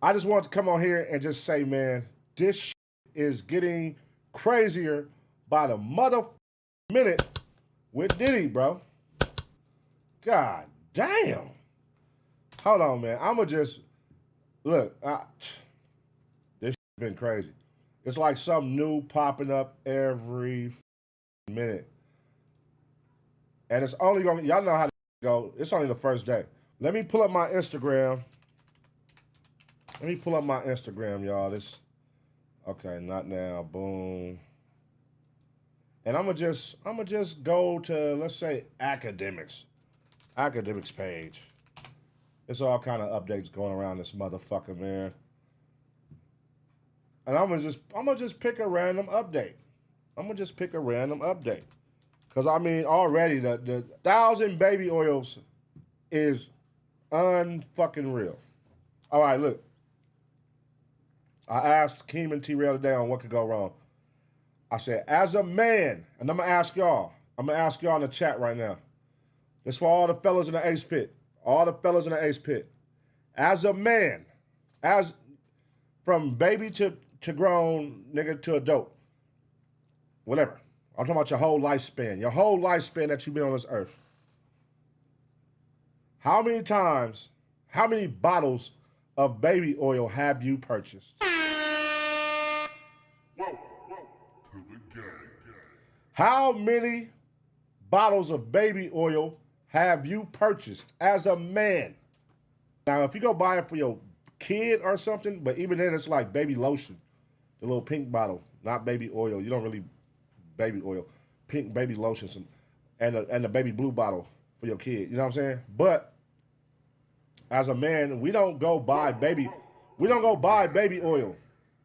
I just want to come on here and just say, man, this shit is getting crazier by the mother minute with Diddy, bro. God damn. Hold on, man. I'ma just look. This shit been crazy. It's like something new popping up every minute, and it's only going. Y'all know how to go. It's only the first day. Let me pull up my Instagram. Y'all. This. Okay, not now. Boom. And I'ma just go to, let's say, academics page. It's all kind of updates going around this motherfucker, man. And I'm gonna just pick a random update. Cause I mean, already the 1,000 baby oils is unfucking real. All right, look. I asked Keem and T-Rail today on what could go wrong. I said, as a man, and I'm gonna ask y'all in the chat right now. This for all the fellas in the Ace Pit. As a man, as from baby to grown nigga to adult, whatever. I'm talking about your whole lifespan that you've been on this earth. How many bottles of baby oil have you purchased? Whoa, to the gang. How many bottles of baby oil have you purchased as a man? Now, if you go buy it for your kid or something, but even then it's like baby lotion, the little pink bottle, not baby oil. You don't really baby oil, pink baby lotion, and the baby blue bottle for your kid. You know what I'm saying? But as a man, we don't go buy baby oil.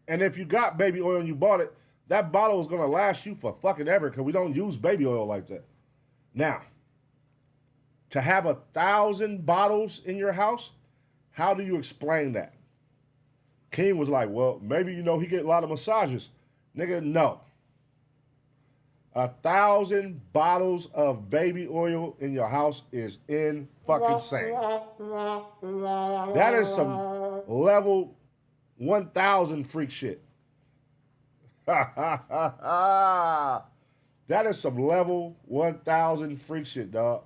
And if you got baby oil and you bought it, that bottle is gonna last you for fucking ever because we don't use baby oil like that. Now, to have 1,000 bottles in your house, how do you explain that? King was like, well, maybe, he get a lot of massages. Nigga, no. 1,000 bottles of baby oil in your house is in fucking insane. That is some level 1,000 freak shit. That is some level 1,000 freak shit, dog.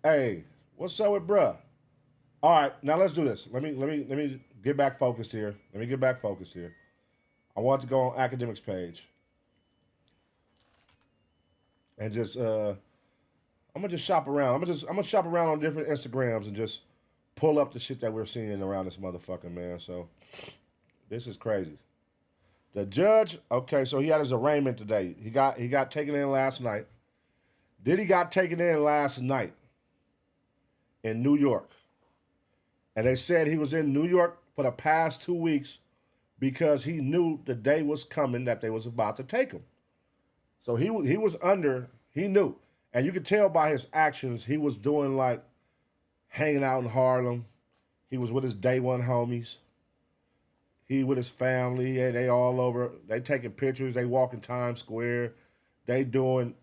Hey, what's up with bruh? All right, now let's do this. Let me get back focused here. I want to go on academics page. And just I'm gonna just shop around. I'm gonna shop around on different Instagrams and just pull up the shit that we're seeing around this motherfucker, man. So this is crazy. The judge, okay, so he had his arraignment today. He got taken in last night. Diddy got taken in last night in New York. And they said he was in New York for the past 2 weeks because he knew the day was coming that they was about to take him. So he knew. And you could tell by his actions, he was doing like hanging out in Harlem. He was with his day one homies. He with his family. Yeah, they all over. They taking pictures. They walking Times Square. He's in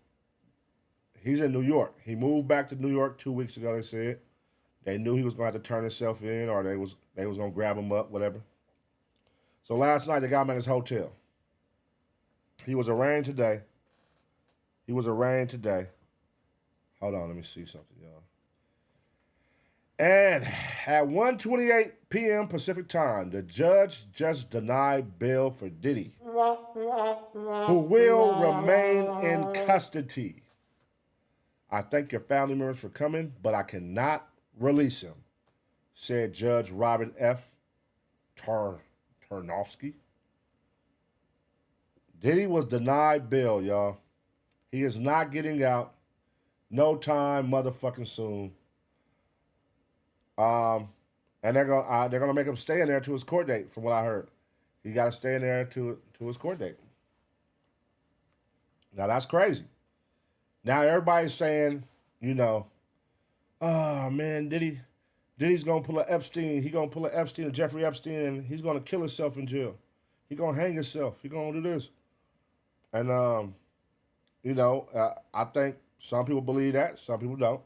New York. He moved back to New York 2 weeks ago, they said. They knew he was going to have to turn himself in or they was going to grab him up, whatever. So last night, they got him at his hotel. He was arraigned today. Hold on, let me see something, y'all. And at 1:28 p.m. Pacific time, the judge just denied bail for Diddy, who will remain in custody. I thank your family members for coming, but I cannot release him, said Judge Robin F. Tarnofsky. Diddy was denied bail, y'all. He is not getting out. No time, motherfucking soon. And they're gonna make him stay in there to his court date, from what I heard. He got to stay in there to his court date. Now that's crazy. Now everybody's saying, oh man, Diddy's gonna pull a Epstein. He gonna pull a Epstein, a Jeffrey Epstein, and he's gonna kill himself in jail. He gonna hang himself. He gonna do this. And I think some people believe that, some people don't.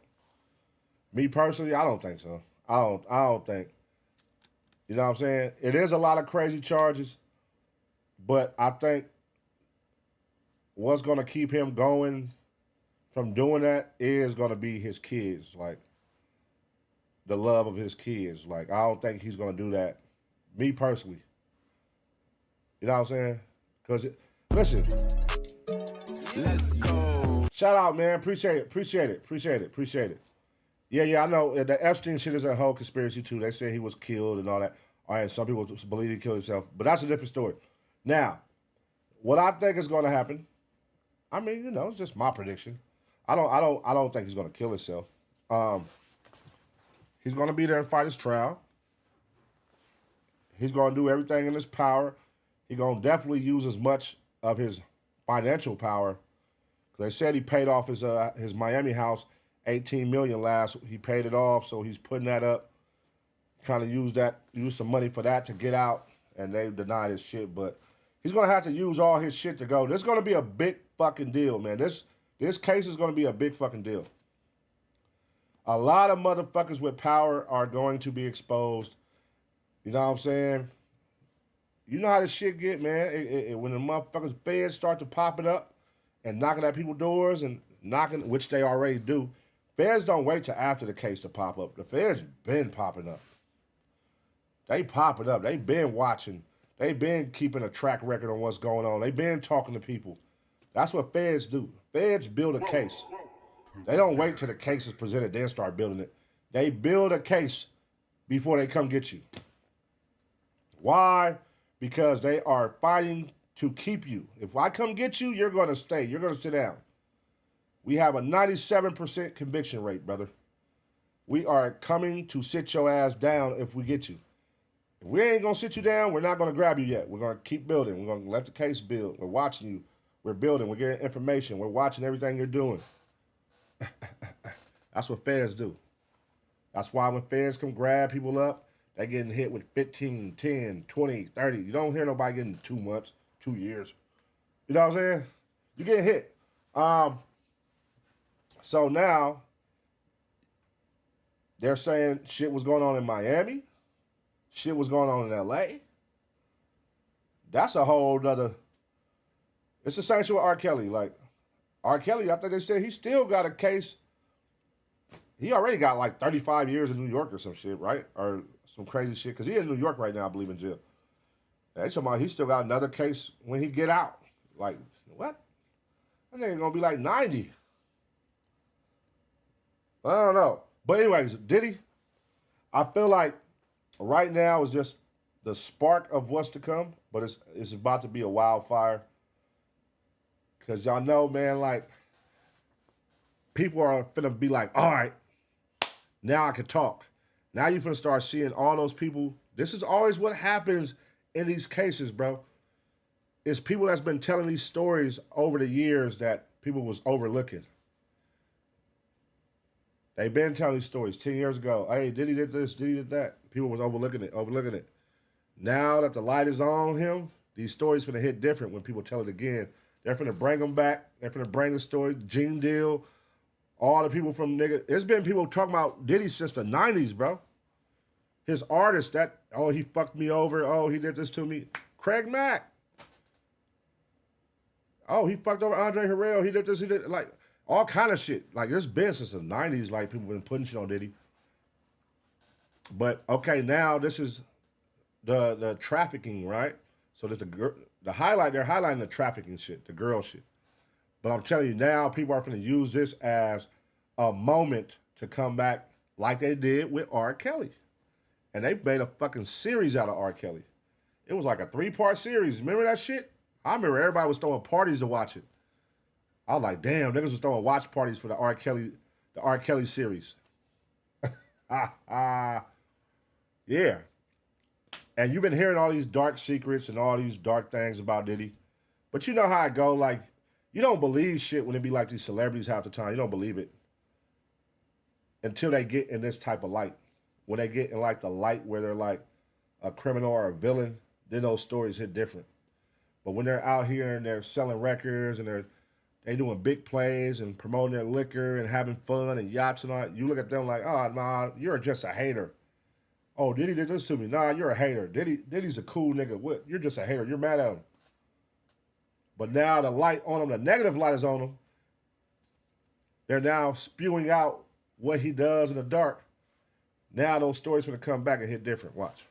Me personally, I don't think so. I don't think You know what I'm saying? It is a lot of crazy charges, but I think what's going to keep him going from doing that is going to be his kids, like the love of his kids. Like, I don't think he's going to do that. Me personally. You know what I'm saying? Because, listen. Let's go. Shout out, man. Appreciate it. Yeah, I know. The Epstein shit is a whole conspiracy, too. They say he was killed and all that. All right, some people believe he killed himself. But that's a different story. Now, what I think is going to happen, I mean, you know, it's just my prediction. I don't think he's going to kill himself. He's going to be there and fight his trial. He's going to do everything in his power. He's going to definitely use as much of his financial power. They said he paid off his Miami house, $18 million last. He paid it off, so he's putting that up, trying to use some money for that to get out, and they denied his shit. But he's gonna have to use all his shit to go. This is gonna be a big fucking deal, man. This case is gonna be a big fucking deal. A lot of motherfuckers with power are going to be exposed. You know what I'm saying? You know how this shit get, man. When the motherfuckers feds start to pop it up and knocking at people's doors and knocking, which they already do. Feds don't wait till after the case to pop up. The feds been popping up. They popping up. They been watching. They been keeping a track record on what's going on. They been talking to people. That's what feds do. Feds build a case. They don't wait till the case is presented, then start building it. They build a case before they come get you. Why? Because they are fighting to keep you. If I come get you, you're going to stay. You're going to sit down. We have a 97% conviction rate, brother. We are coming to sit your ass down if we get you. If we ain't going to sit you down, we're not going to grab you yet. We're going to keep building. We're going to let the case build. We're watching you. We're building. We're getting information. We're watching everything you're doing. That's what feds do. That's why when feds come grab people up, they getting hit with 15, 10, 20, 30. You don't hear nobody getting 2 months. 2 years. You know what I'm saying? You get hit. So now, they're saying shit was going on in Miami. Shit was going on in L.A. That's a whole nother. It's the same shit with R.Kelly. Like, R.Kelly, I think they said he still got a case. He already got like 35 years in New York or some shit, right? Or some crazy shit. Because he's in New York right now, I believe, in jail. They talking about he still got another case when he get out. Like, what? That nigga gonna be like 90. I don't know. But anyways, Diddy, I feel like right now is just the spark of what's to come, but it's about to be a wildfire. Because y'all know, man, like, people are finna be like, all right, now I can talk. Now you finna start seeing all those people. This is always what happens in these cases, bro. It's people that's been telling these stories over the years that people was overlooking. They've been telling these stories 10 years ago. Hey, Diddy did this, Diddy did that. People was overlooking it. Now that the light is on him, these stories finna hit different when people tell it again. They're finna bring them back. They're finna bring the story. Gene Deal, all the people from nigga. It's been people talking about Diddy since the 90s, bro. His artist that, oh, he fucked me over. Oh, he did this to me. Craig Mack. Oh, he fucked over Andre Harrell. He did this, he did, like, all kind of shit. Like, it's been since the 90s, like, people been putting shit on Diddy. But, okay, now this is the trafficking, right? So there's the highlight, they're highlighting the trafficking shit, the girl shit. But I'm telling you now, people are going to use this as a moment to come back like they did with R.Kelly. And they made a fucking series out of R.Kelly. It was like a 3-part series. Remember that shit? I remember everybody was throwing parties to watch it. I was like, damn, niggas was throwing watch parties for the R.Kelly series. Yeah. And you've been hearing all these dark secrets and all these dark things about Diddy. But you know how it go. Like, you don't believe shit when it be like these celebrities half the time. You don't believe it. Until they get in this type of light. When they get in like the light where they're like a criminal or a villain, then those stories hit different. But when they're out here and they're selling records and they doing big plays and promoting their liquor and having fun and yachts and all that, you look at them like, oh, nah, you're just a hater. Oh, Diddy did this to me. Nah, you're a hater. Diddy's a cool nigga. What? You're just a hater. You're mad at him. But now the light on him, the negative light is on him. They're now spewing out what he does in the dark. Now those stories going to come back and hit different. Watch.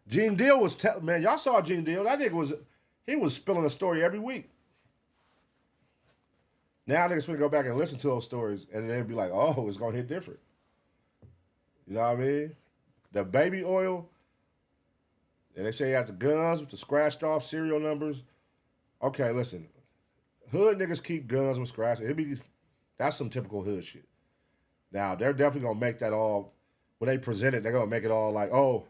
Gene Deal was man, y'all saw Gene Deal. That nigga was spilling a story every week. Now niggas finna go back and listen to those stories and then be like, oh, it's gonna hit different. You know what I mean? The baby oil, and they say you have the guns with the scratched off serial numbers. Okay, listen. Hood niggas keep guns with scratch. That's some typical hood shit. Now, they're definitely gonna make that all, when they present it, they're gonna make it all like, oh,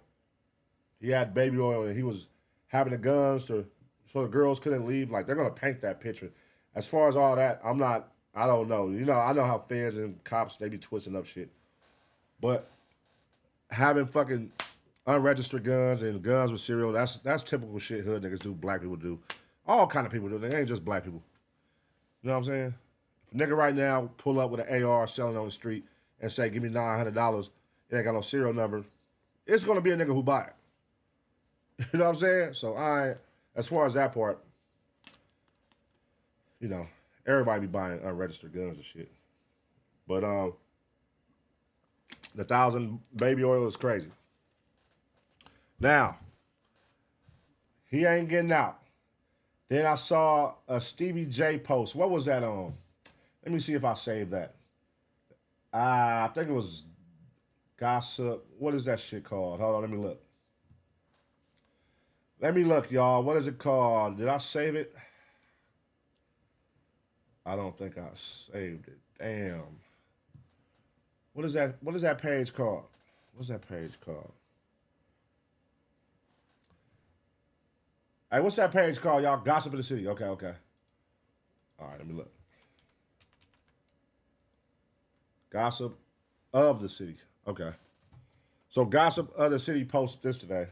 he had baby oil and he was having the guns so the girls couldn't leave. Like, they're gonna paint that picture. As far as all that, I don't know. You know, I know how feds and cops, they be twisting up shit. But having fucking unregistered guns and guns with serial, that's typical shit hood niggas do, black people do. All kind of people do. They ain't just black people. You know what I'm saying? If a nigga right now pull up with an AR selling on the street and say, give me $900, it ain't got no serial number, it's going to be a nigga who buy it. You know what I'm saying? So as far as that part, you know, everybody be buying unregistered guns and shit. But the 1,000 baby oil is crazy. Now, he ain't getting out. Then I saw a Stevie J post. What was that on? Let me see if I saved that. I think it was Gossip. What is that shit called? Hold on, let me look. Let me look, y'all. What is it called? Did I save it? I don't think I saved it. Damn. What is that page called? What's that page called? Hey, what's that page called, y'all? Gossip in the City. Okay. All right, let me look. Gossip of the City. Okay. So Gossip of the City posted this today.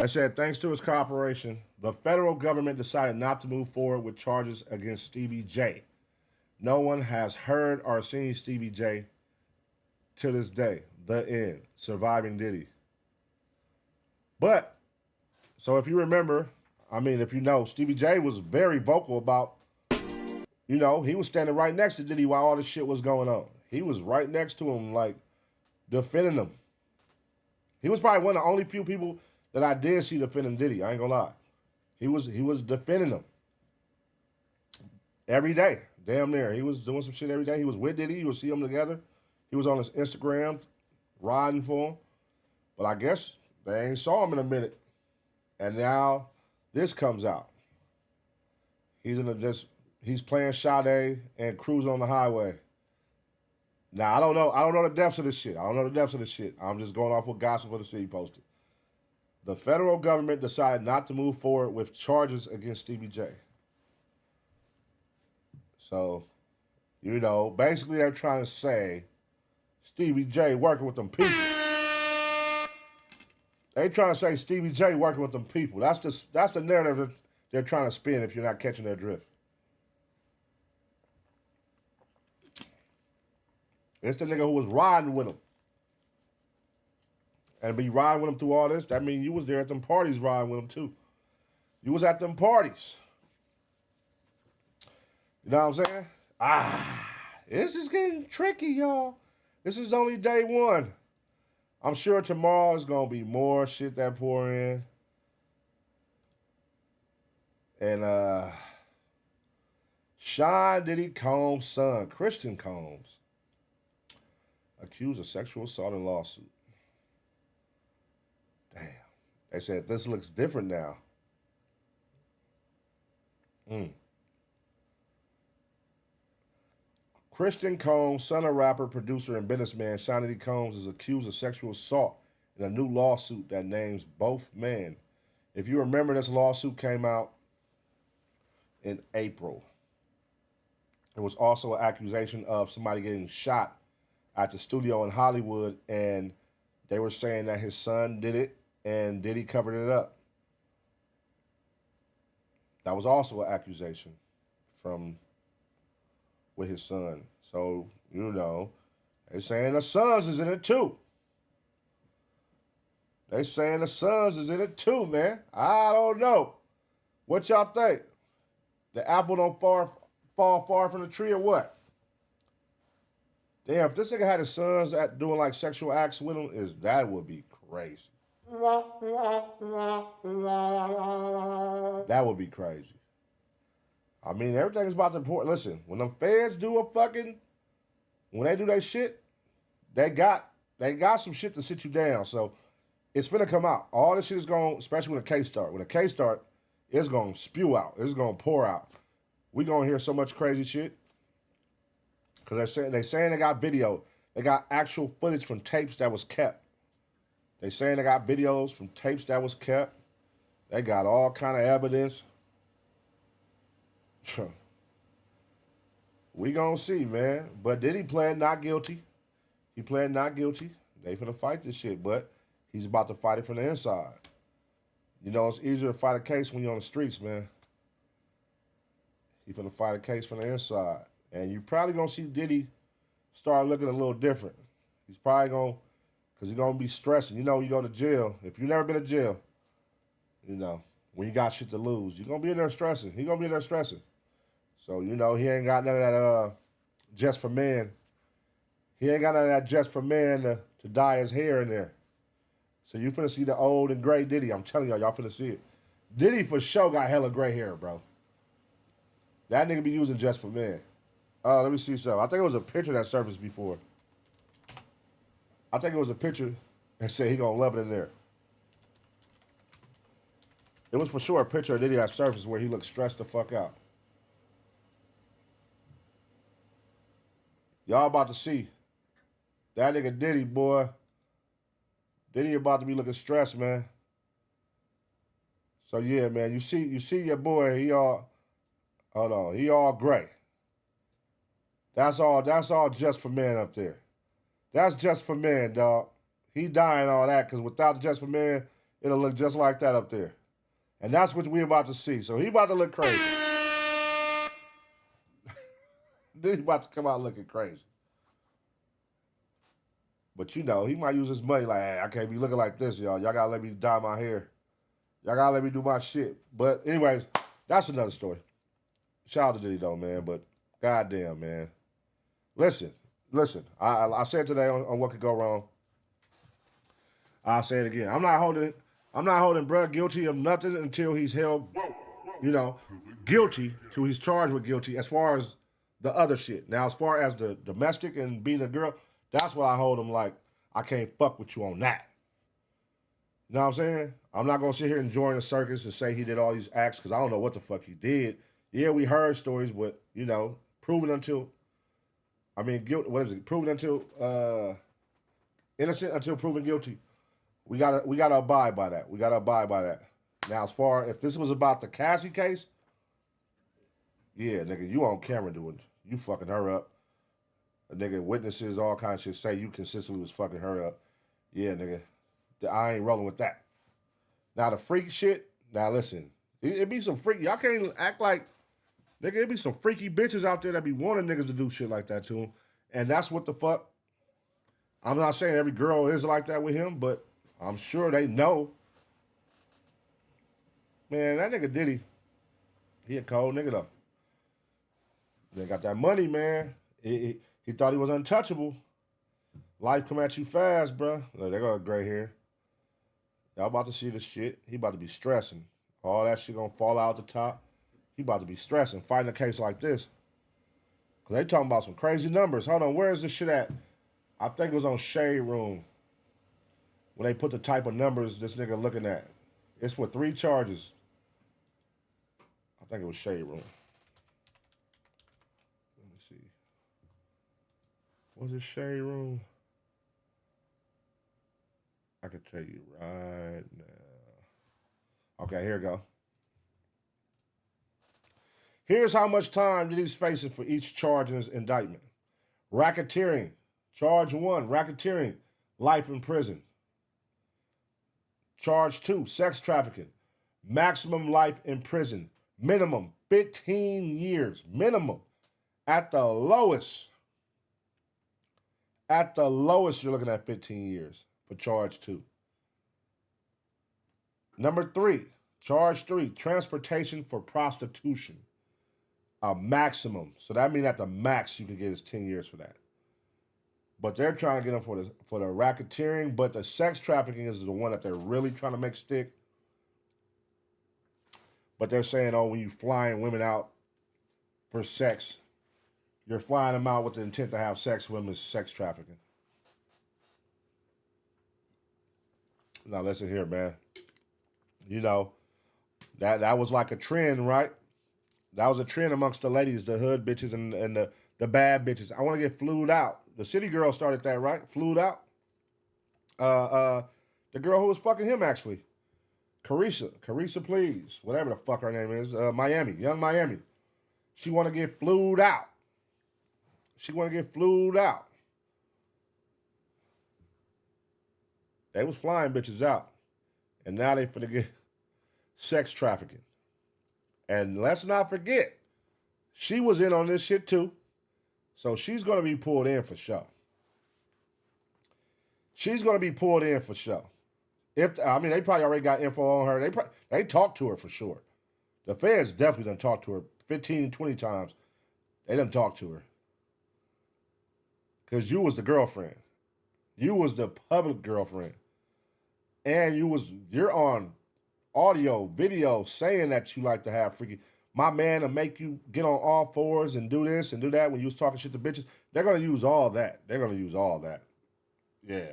I said, thanks to his cooperation, the federal government decided not to move forward with charges against Stevie J. No one has heard or seen Stevie J to this day. The end. Surviving Diddy. But, so if you remember, if you know, Stevie J was very vocal about, you know, he was standing right next to Diddy while all this shit was going on. He was right next to him, like, defending him. He was probably one of the only few people that I did see defending Diddy. I ain't gonna lie. He was defending him every day. Damn near. He was doing some shit every day. He was with Diddy. You would see them together. He was on his Instagram riding for him. But I guess they ain't saw him in a minute. And now this comes out. He's playing Sade and cruising on the highway. Now I don't know the depths of this shit. I'm just going off what Gossip of the City posted. The federal government decided not to move forward with charges against Stevie J. So, you know, basically they're trying to say Stevie J working with them people. They trying to say Stevie J working with them people. That's the narrative that they're trying to spin if you're not catching their drift. It's the nigga who was riding with him. And be riding with him through all this, that means you was there at them parties riding with him too. You was at them parties. You know what I'm saying? This is getting tricky, y'all. This is only day one. I'm sure tomorrow is going to be more shit that pour in. And Sean Diddy Combs' son, Christian Combs, accused of sexual assault in lawsuit. Damn. They said this looks different now. Christian Combs, son of rapper, producer, and businessman Sean Diddy Combs, is accused of sexual assault in a new lawsuit that names both men. If you remember, this lawsuit came out in April. There was also an accusation of somebody getting shot at the studio in Hollywood, and they were saying that his son did it, and Diddy covered it up. That was also an accusation. from with his son. So, you know, they saying the Songz is in it too. They saying the Songz is in it too, man. I don't know. What y'all think? The apple don't fall far from the tree or what? Damn, if this nigga had his sons at doing like sexual acts with him, that would be crazy. That would be crazy. I mean, everything's about to report. Listen, when them feds do when they do their shit, they got some shit to sit you down. So it's finna come out. All this shit is going, especially when a case start. When a case start, it's gonna spew out. It's gonna pour out. We gonna hear so much crazy shit. Cause they saying they got video. They got actual footage from tapes that was kept. They saying they got videos from tapes that was kept. They got all kind of evidence. We gonna see, man. But Diddy pled not guilty. He pled not guilty. They finna fight this shit, but he's about to fight it from the inside. You know, it's easier to fight a case when you're on the streets, man. He finna fight a case from the inside. And you probably gonna see Diddy start looking a little different. He's probably gonna, cause he's gonna be stressing. You know, you go to jail. If you've never been to jail, you know, when you got shit to lose, you're gonna be in there stressing. He gonna be in there stressing. So, you know, he ain't got none of that just for men. He ain't got none of that just for men to dye his hair in there. So you finna see the old and gray Diddy. I'm telling y'all finna see it. Diddy for sure got hella gray hair, bro. That nigga be using just for men. Let me see something. I think it was a picture that surfaced before. I think it was a picture that said he gonna love it in there. It was for sure a picture of Diddy that surfaced where he looked stressed the fuck out. Y'all about to see. That nigga Diddy, boy. Diddy about to be looking stressed, man. So yeah, man, you see your boy, he all gray. That's all just for men up there. That's just for men, dog. He dying all that, because without the just for men, it'll look just like that up there. And that's what we about to see. So he about to look crazy. Then he about to come out looking crazy. But you know, he might use his money like, hey, I can't be looking like this, y'all. Y'all gotta let me dye my hair. Y'all gotta let me do my shit. But anyways, that's another story. Shout out to Diddy though, man. But goddamn, man. Listen. I said today on What Could Go Wrong. I'll say it again. I'm not holding bruh guilty of nothing until he's held, you know, guilty till he's charged with guilty as far as the other shit. Now, as far as the domestic and being a girl, that's what I hold him like, I can't fuck with you on that. You know what I'm saying? I'm not going to sit here and join the circus and say he did all these acts because I don't know what the fuck he did. Yeah, we heard stories, but, you know, proven until, guilt. What is it? Proven until, innocent until proven guilty. We gotta abide by that. We gotta abide by that. Now, as far if this was about the Cassie case, yeah, nigga, you on camera doing, you fucking her up. A nigga, witnesses, all kinds of shit say you consistently was fucking her up. Yeah, nigga, I ain't rolling with that. Now the freak shit. Now listen, it be some freaky. Y'all can't act like, nigga. It be some freaky bitches out there that be wanting niggas to do shit like that to them, and that's what the fuck. I'm not saying every girl is like that with him, but I'm sure they know. Man, that nigga Diddy, he a cold nigga though. They got that money, man. He thought he was untouchable. Life come at you fast, bro. Look, they got gray hair. Y'all about to see this shit. He about to be stressing. All that shit gonna fall out the top. He about to be stressing, fighting a case like this. Cause they talking about some crazy numbers. Hold on, where is this shit at? I think it was on Shade Room. When they put the type of numbers this nigga looking at. It's for 3 charges. I think it was Shade Room. Let me see. Was it Shade Room? I can tell you right now. Okay, here we go. Here's how much time that he's facing for each charge in his indictment. Racketeering. Charge 1, racketeering. Life in prison. Charge 2, sex trafficking. Maximum life in prison. Minimum 15 years minimum. At the lowest, you're looking at 15 years for charge 2. Number 3, charge 3, transportation for prostitution. A maximum. So that means at the max you can get is 10 years for that. But they're trying to get them for the racketeering, but the sex trafficking is the one that they're really trying to make stick. But they're saying, oh, when you flying women out for sex, you're flying them out with the intent to have sex with them is sex trafficking. Now listen here, man. You know, that was like a trend, right? That was a trend amongst the ladies, the hood bitches and the bad bitches. I want to get flued out. The city girl started that, right? Flued out. The girl who was fucking him, actually. Carissa, please. Whatever the fuck her name is. Miami. Young Miami. She want to get flued out. They was flying bitches out. And now they finna get sex trafficking. And let's not forget, she was in on this shit too. So she's going to be pulled in for sure. They probably already got info on her. They talked to her for sure. The feds definitely done talked to her 15, 20 times. They done talked to her. Because you was the girlfriend. You was the public girlfriend. And you're on audio, video, saying that you like to have freaky. My man will make you get on all fours and do this and do that when you was talking shit to bitches. They're going to use all that. Yeah.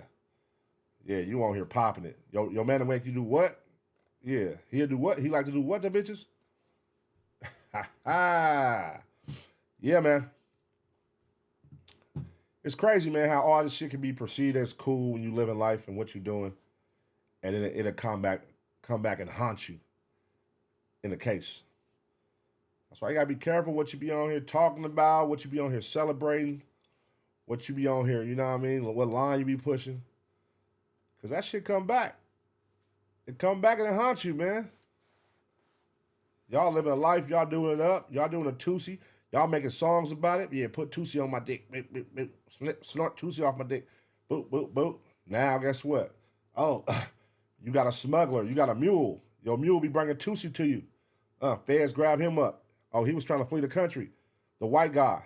Yeah, you on here popping it. Your man will make you do what? Yeah. He'll do what? He like to do what to bitches? Yeah, man. It's crazy, man, how all this shit can be perceived as cool when you live in life and what you're doing. And then it'll come back and haunt you in a case. That's why you gotta be careful what you be on here talking about, what you be on here celebrating, what you be on here, you know what I mean? What line you be pushing. Because that shit come back. It come back and it haunts you, man. Y'all living a life, y'all doing it up, y'all doing a Tootsie, y'all making songs about it. Yeah, put Tootsie on my dick. Boop, boop, boop. Snort Tootsie off my dick. Boop, boop, boop. Now, guess what? Oh, you got a smuggler, you got a mule. Your mule be bringing Tootsie to you. Feds grab him up. Oh, he was trying to flee the country. The white guy.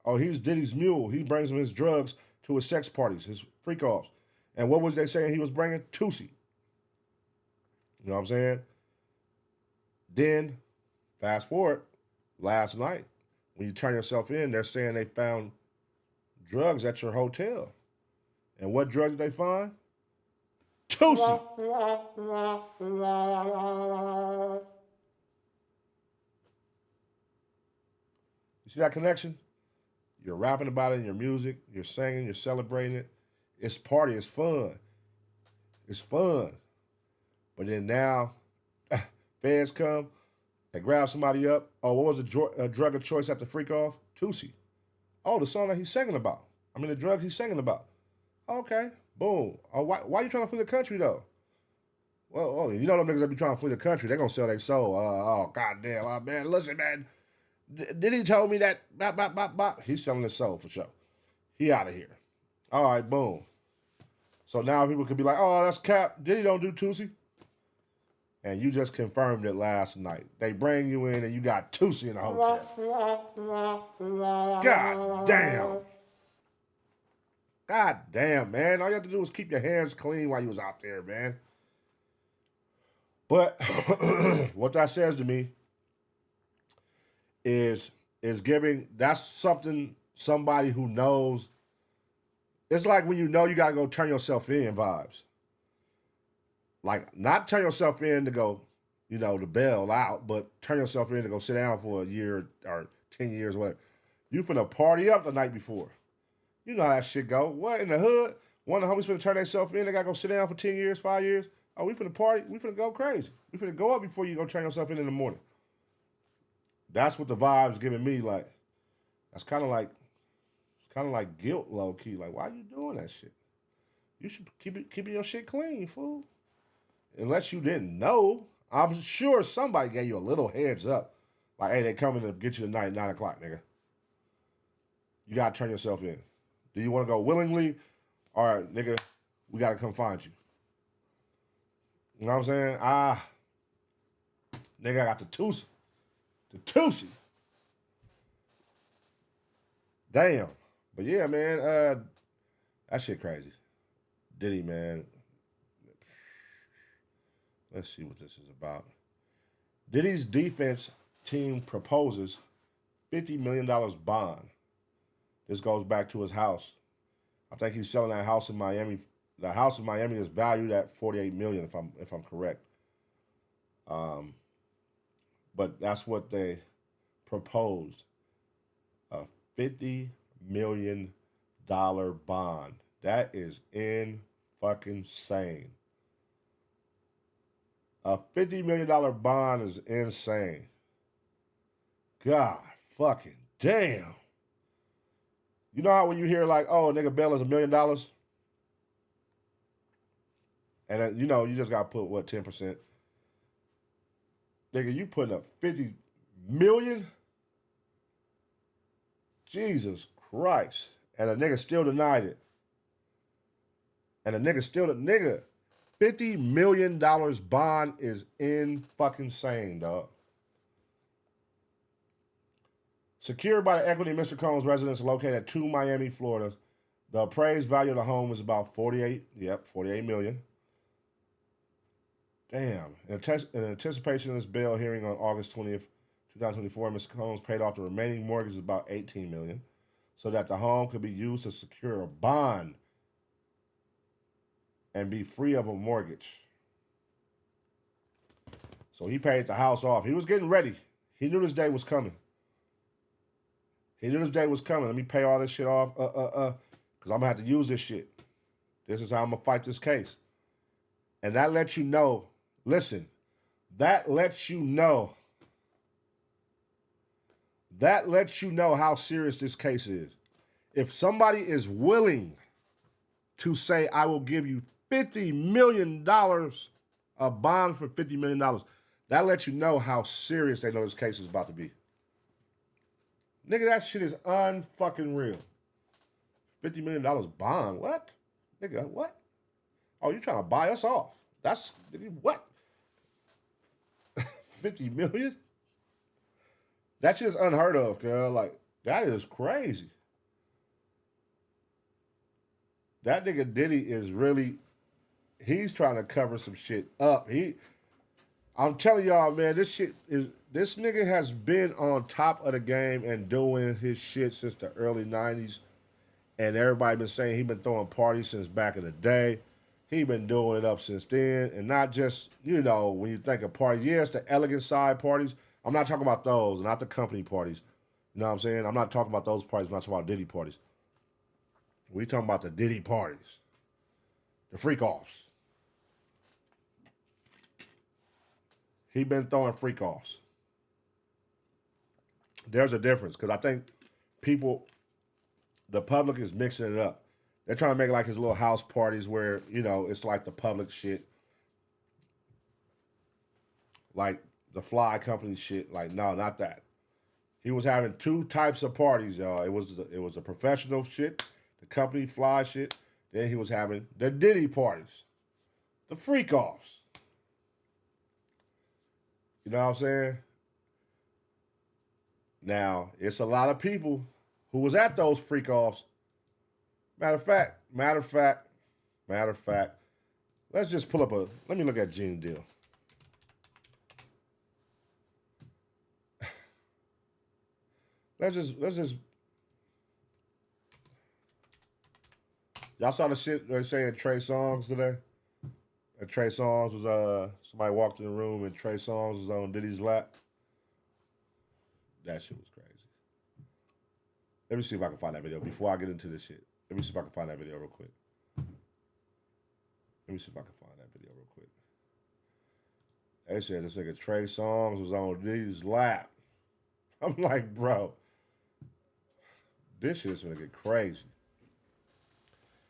Oh, he's Diddy's mule. He brings him his drugs to his sex parties, his freak-offs. And what was they saying he was bringing? Tootsie. You know what I'm saying? Then, fast forward, last night, when you turn yourself in, they're saying they found drugs at your hotel. And what drugs did they find? Tootsie. You see that connection? You're rapping about it in your music. You're singing. You're celebrating it. It's party. It's fun. It's fun. But then now, feds come. They grab somebody up. Oh, what was the drug of choice at the freak off? Tootsie. Oh, the song that he's singing about. I mean, the drug he's singing about. Okay. Boom. Oh, why you trying to flee the country, though? Well, you know them niggas that be trying to flee the country. They're going to sell their soul. Oh, goddamn. Oh, man, listen, man. Diddy told me that, he's selling his soul for sure. He out of here. All right, boom. So now people could be like, oh, that's cap. Diddy don't do Tootsie. And you just confirmed it last night. They bring you in and you got Tootsie in the hotel. God damn. God damn, man. All you have to do is keep your hands clean while you was out there, man. But what that says to me is giving, that's something somebody who knows. It's like when you know you got to go turn yourself in vibes. Like, not turn yourself in to go, to bail out, but turn yourself in to go sit down for a year or 10 years or whatever. You finna party up the night before. You know how that shit go. What, in the hood? One of the homies finna turn themselves in, they got to go sit down for 10 years, 5 years. Oh, we finna party. We finna go crazy. We finna go up before you go turn yourself in the morning. That's what the vibe's giving me. Like, that's kind of like guilt, low key. Like, why are you doing that shit? You should keep your shit clean, fool. Unless you didn't know, I'm sure somebody gave you a little heads up. Like, hey, they coming to get you tonight at 9 o'clock, nigga. You got to turn yourself in. Do you want to go willingly? All right, nigga, we got to come find you. You know what I'm saying? Nigga, I got the Tootsie. The Tootsie. Damn. But yeah, man, that shit crazy. Diddy, man. Let's see what this is about. Diddy's defense team proposes $50 million bond. This goes back to his house. I think he's selling that house in Miami. The house in Miami is valued at $48 million, if I'm correct. But that's what they proposed. A $50 million bond. That is fucking insane. A $50 million bond is insane. God fucking damn. You know how when you hear like, oh, nigga, bail is $1 million? And then, you know, you just got to put, what, 10%? Nigga, you putting up $50 million? Jesus Christ. And a nigga still denied it. And a nigga still, nigga, $50 million bond is fucking insane, dog. Secured by the equity of Mr. Combs' residence located at 2 Miami, Florida, the appraised value of the home is about $48 million. Damn. In anticipation of this bail hearing on August 20th, 2024, Mr. Combs paid off the remaining mortgage of about $18 million so that the home could be used to secure a bond and be free of a mortgage. So he paid the house off. He was getting ready. He knew this day was coming. Let me pay all this shit off, because I'm going to have to use this shit. This is how I'm going to fight this case. And that lets you know, listen, that lets you know how serious this case is. If somebody is willing to say, I will give you $50 million, a bond for $50 million, that lets you know how serious they know this case is about to be. Nigga, that shit is unfucking real. $50 million bond, what? Nigga, what? Oh, you trying to buy us off? That's, nigga, what? 50 million? That shit is unheard of, girl. Like, that is crazy. That nigga Diddy is really, he's trying to cover some shit up. I'm telling y'all, man, this nigga has been on top of the game and doing his shit since the early 90s. And everybody been saying he been throwing parties since back in the day. He been doing it up since then. And not just, you know, when you think of parties, yes, the elegant side parties. I'm not talking about those, not the company parties. You know what I'm saying? I'm not talking about those parties. I'm not talking about Diddy parties. We talking about the Diddy parties. The freak-offs. He been throwing freak-offs. There's a difference, because I think the public is mixing it up. They're trying to make like his little house parties where, you know, it's like the public shit. Like the Fly Company shit. Like, no, not that. He was having two types of parties, y'all. It was the professional shit, the company Fly shit. Then he was having the Diddy parties, the freak-offs. You know what I'm saying? Now, it's a lot of people who was at those freak-offs. Matter of fact, let's just pull up let me look at Gene Deal. Let's just, y'all saw the shit they're saying Trey Songz today? And Trey Songz was, somebody walked in the room and Trey Songz was on Diddy's lap. That shit was crazy. Let me see if I can find that video before I get into this shit. Let me see if I can find that video real quick. They said this nigga Trey Songz was on Diddy's lap. I'm like, bro, this shit's gonna get crazy.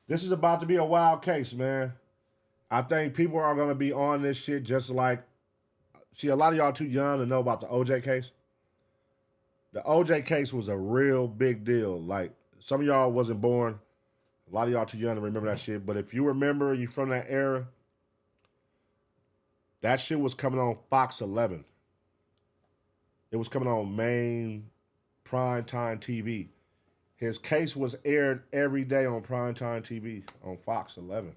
This is about to be a wild case, man. I think people are gonna be on this shit just like, see, a lot of y'all too young to know about the OJ case. The OJ case was a real big deal. Like some of y'all wasn't born. A lot of y'all too young to remember that shit. But if you remember, you from that era, that shit was coming on Fox 11. It was coming on main primetime TV. His case was aired every day on primetime TV on Fox 11.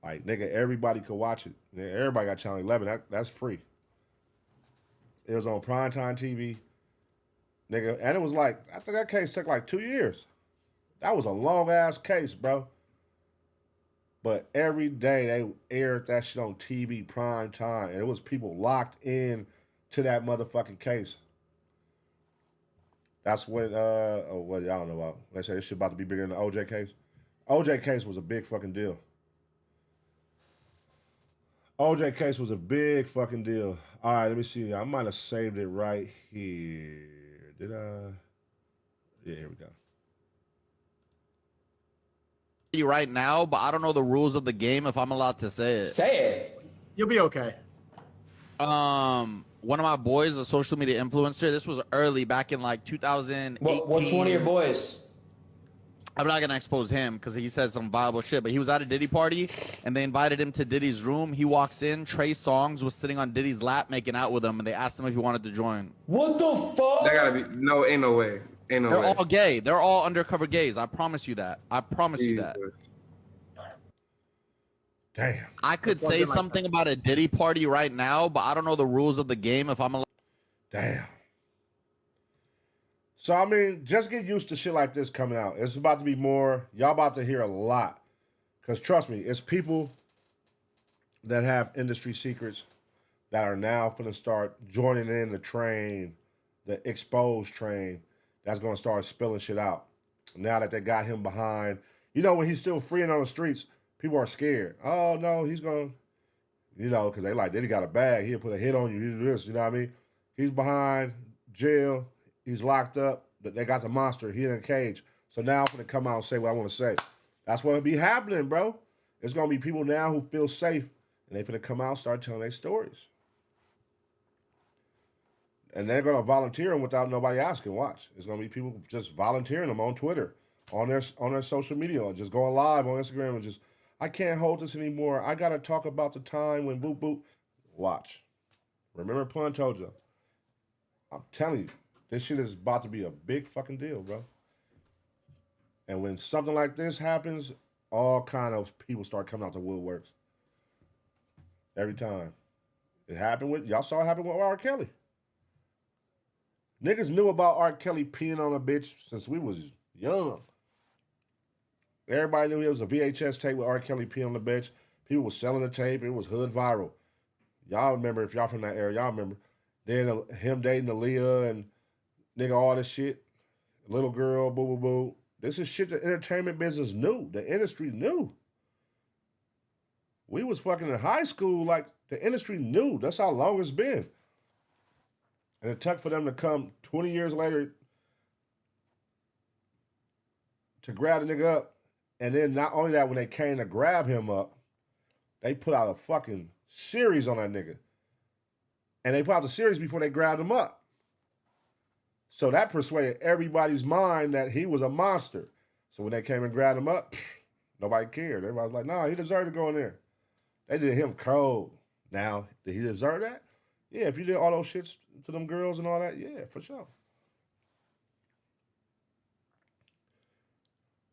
Like, nigga, everybody could watch it. Everybody got Channel 11. That's free. It was on primetime TV. Nigga, and it was like, I think that case took like 2 years. That was a long-ass case, bro. But every day they aired that shit on TV prime time. And it was people locked in to that motherfucking case. That's when, what y'all don't know about. They say this shit about to be bigger than the OJ case. OJ case was a big fucking deal. OJ case was a big fucking deal. All right, let me see. I might have saved it right here. Did I? Yeah, here we go. You right now, but I don't know the rules of the game if I'm allowed to say it. Say it. You'll be okay. One of my boys, a social media influencer, this was early back in like 2018. What's one of your boys? I'm not gonna expose him because he said some viable shit, but he was at a Diddy party and they invited him to Diddy's room. He walks in, Trey Songz was sitting on Diddy's lap making out with him, and they asked him if he wanted to join. What the fuck? That gotta be no, ain't no way. Ain't no way. They're all gay. They're all undercover gays. I promise you that. I promise you that. Damn. I could say something about a Diddy party right now, but I don't know the rules of the game if I'm allowed. Damn. So, I mean, just get used to shit like this coming out. It's about to be more. Y'all about to hear a lot. Because trust me, it's people that have industry secrets that are now going to start joining in the train, the exposed train, that's going to start spilling shit out. Now that they got him behind. You know, when he's still freeing on the streets, people are scared. Oh, no, he's going to, you know, because they like, Diddy got a bag. He'll put a hit on you. He'll do this, you know what I mean? He's behind jail. He's locked up. They got the monster. He in a cage. So now I'm going to come out and say what I want to say. That's what'll be happening, bro. It's going to be people now who feel safe, and they finna come out and start telling their stories. And they're going to volunteer them without nobody asking. Watch. It's going to be people just volunteering them on Twitter, on their social media, or just going live on Instagram and just, I can't hold this anymore. I got to talk about the time when boop, boop. Watch. Remember Pun told you. I'm telling you. This shit is about to be a big fucking deal, bro. And when something like this happens, all kind of people start coming out the woodworks. Every time. It happened with, y'all saw it happen with R.Kelly. Niggas knew about R.Kelly peeing on a bitch since we was young. Everybody knew it was a VHS tape with R.Kelly peeing on the bitch. People was selling the tape. It was hood viral. Y'all remember, if y'all from that era, y'all remember. Then him dating Aaliyah and nigga, all this shit. Little girl, boo, boo, boo. This is shit the entertainment business knew. The industry knew. We was fucking in high school, like, the industry knew. That's how long it's been. And it took for them to come 20 years later to grab the nigga up. And then not only that, when they came to grab him up, they put out a fucking series on that nigga. And they put out the series before they grabbed him up. So that persuaded everybody's mind that he was a monster. So when they came and grabbed him up, nobody cared. Everybody was like, nah, he deserved to go in there. They did him cold. Now, did he deserve that? Yeah, if you did all those shits to them girls and all that, yeah, for sure.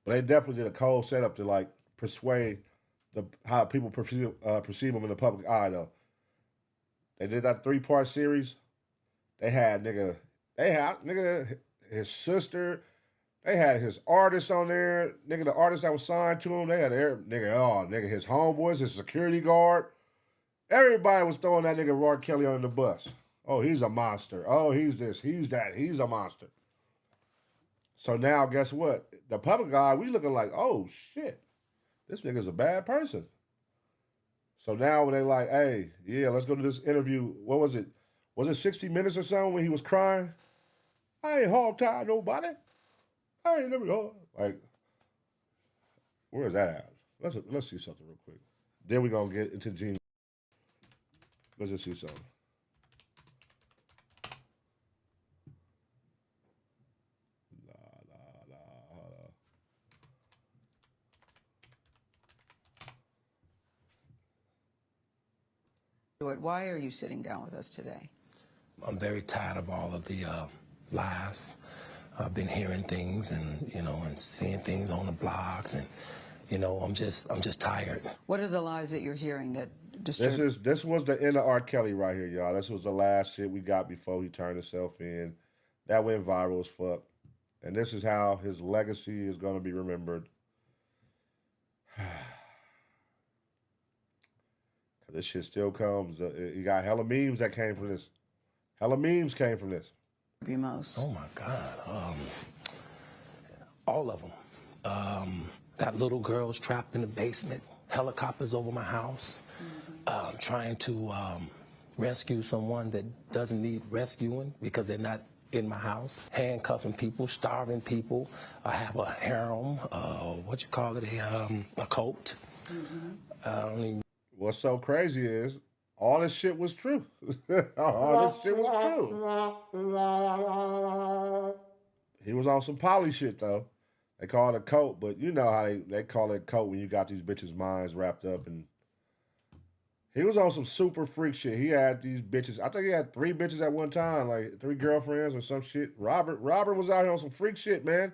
But they definitely did a cold setup to, like, persuade how people perceive him in the public eye, though. They did that 3-part series. They had his sister. They had his artists on there. Nigga, the artist that was signed to him. They had his homeboys, his security guard. Everybody was throwing that nigga R.Kelly under the bus. Oh, he's a monster. Oh, he's this, he's that. He's a monster. So now, guess what? The public eye, we looking like, oh, shit. This nigga's a bad person. So now when they like, hey, yeah, let's go to this interview. What was it? Was it 60 Minutes or something when he was crying? I ain't hog-tied nobody. I ain't never hog. Like, where is that at? Let's see something real quick. Then we're going to get into Gene. Let's just see something. Why are you sitting down with us today? I'm very tired of all of the lies. I've been hearing things and, and seeing things on the blogs and, I'm just tired. What are the lies that you're hearing that disturb? This was the end of R.Kelly right here, y'all. This was the last shit we got before he turned himself in. That went viral as fuck. And this is how his legacy is going to be remembered. This shit still comes. You got hella memes that came from this. Hella memes came from this. You most? Oh my God. All of them. Got little girls trapped in the basement, helicopters over my house, trying to rescue someone that doesn't need rescuing because they're not in my house, handcuffing people, starving people. I have a harem, a cult. I don't even. What's so crazy is all this shit was true. All this shit was true. He was on some poly shit though. They call it a cult, but you know how they call it a cult when you got these bitches' minds wrapped up. And he was on some super freak shit. He had these bitches. I think he had 3 bitches at one time, like 3 girlfriends or some shit. Robert was out here on some freak shit, man.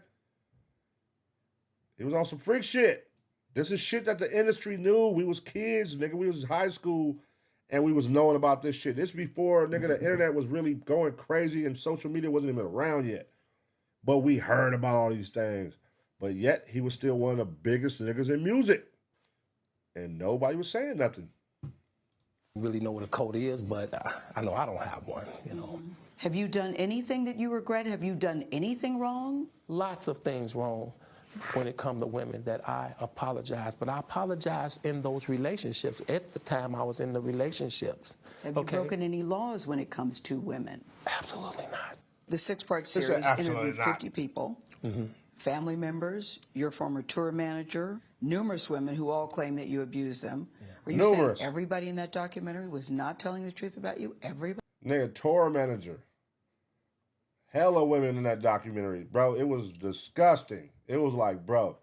He was on some freak shit. This is shit that the industry knew. We was kids, nigga. We was in high school, and we was knowing about this shit. This before, nigga, the internet was really going crazy, and social media wasn't even around yet. But we heard about all these things. But yet, he was still one of the biggest niggas in music. And nobody was saying nothing. Really know what a code is, but I know I don't have one, Have you done anything that you regret? Have you done anything wrong? Lots of things wrong when it comes to women that I apologize, but I apologize in those relationships. At the time I was in the relationships. Have you broken any laws when it comes to women? Absolutely not. The 6-part series interviewed 50 people, family members, your former tour manager, numerous women who all claim that you abused them. Are you saying everybody in that documentary was not telling the truth about you? Everybody? Nigga, tour manager. Hella women in that documentary, bro. It was disgusting. It was like, bro,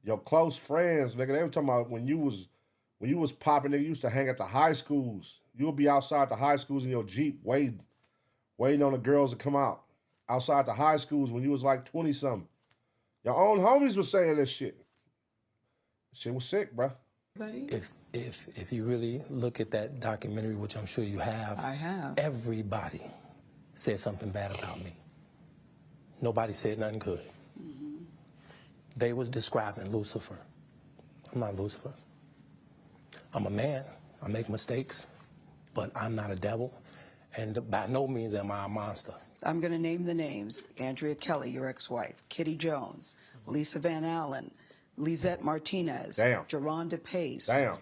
your close friends, nigga, they were talking about when you was popping, nigga, you used to hang at the high schools. You would be outside the high schools in your Jeep waiting on the girls to come out. Outside the high schools when you was like 20-something. Your own homies was saying this shit. Shit was sick, bro. If you really look at that documentary, which I'm sure you have. I have. Everybody said something bad about me. Nobody said nothing good. They was describing Lucifer. I'm not Lucifer. I'm a man. I make mistakes, but I'm not a devil. And by no means am I a monster. I'm going to name the names. Andrea Kelly, your ex-wife. Kitty Jones. Lisa Van Allen. Lisette Martinez. Damn. Geronda Pace. Damn.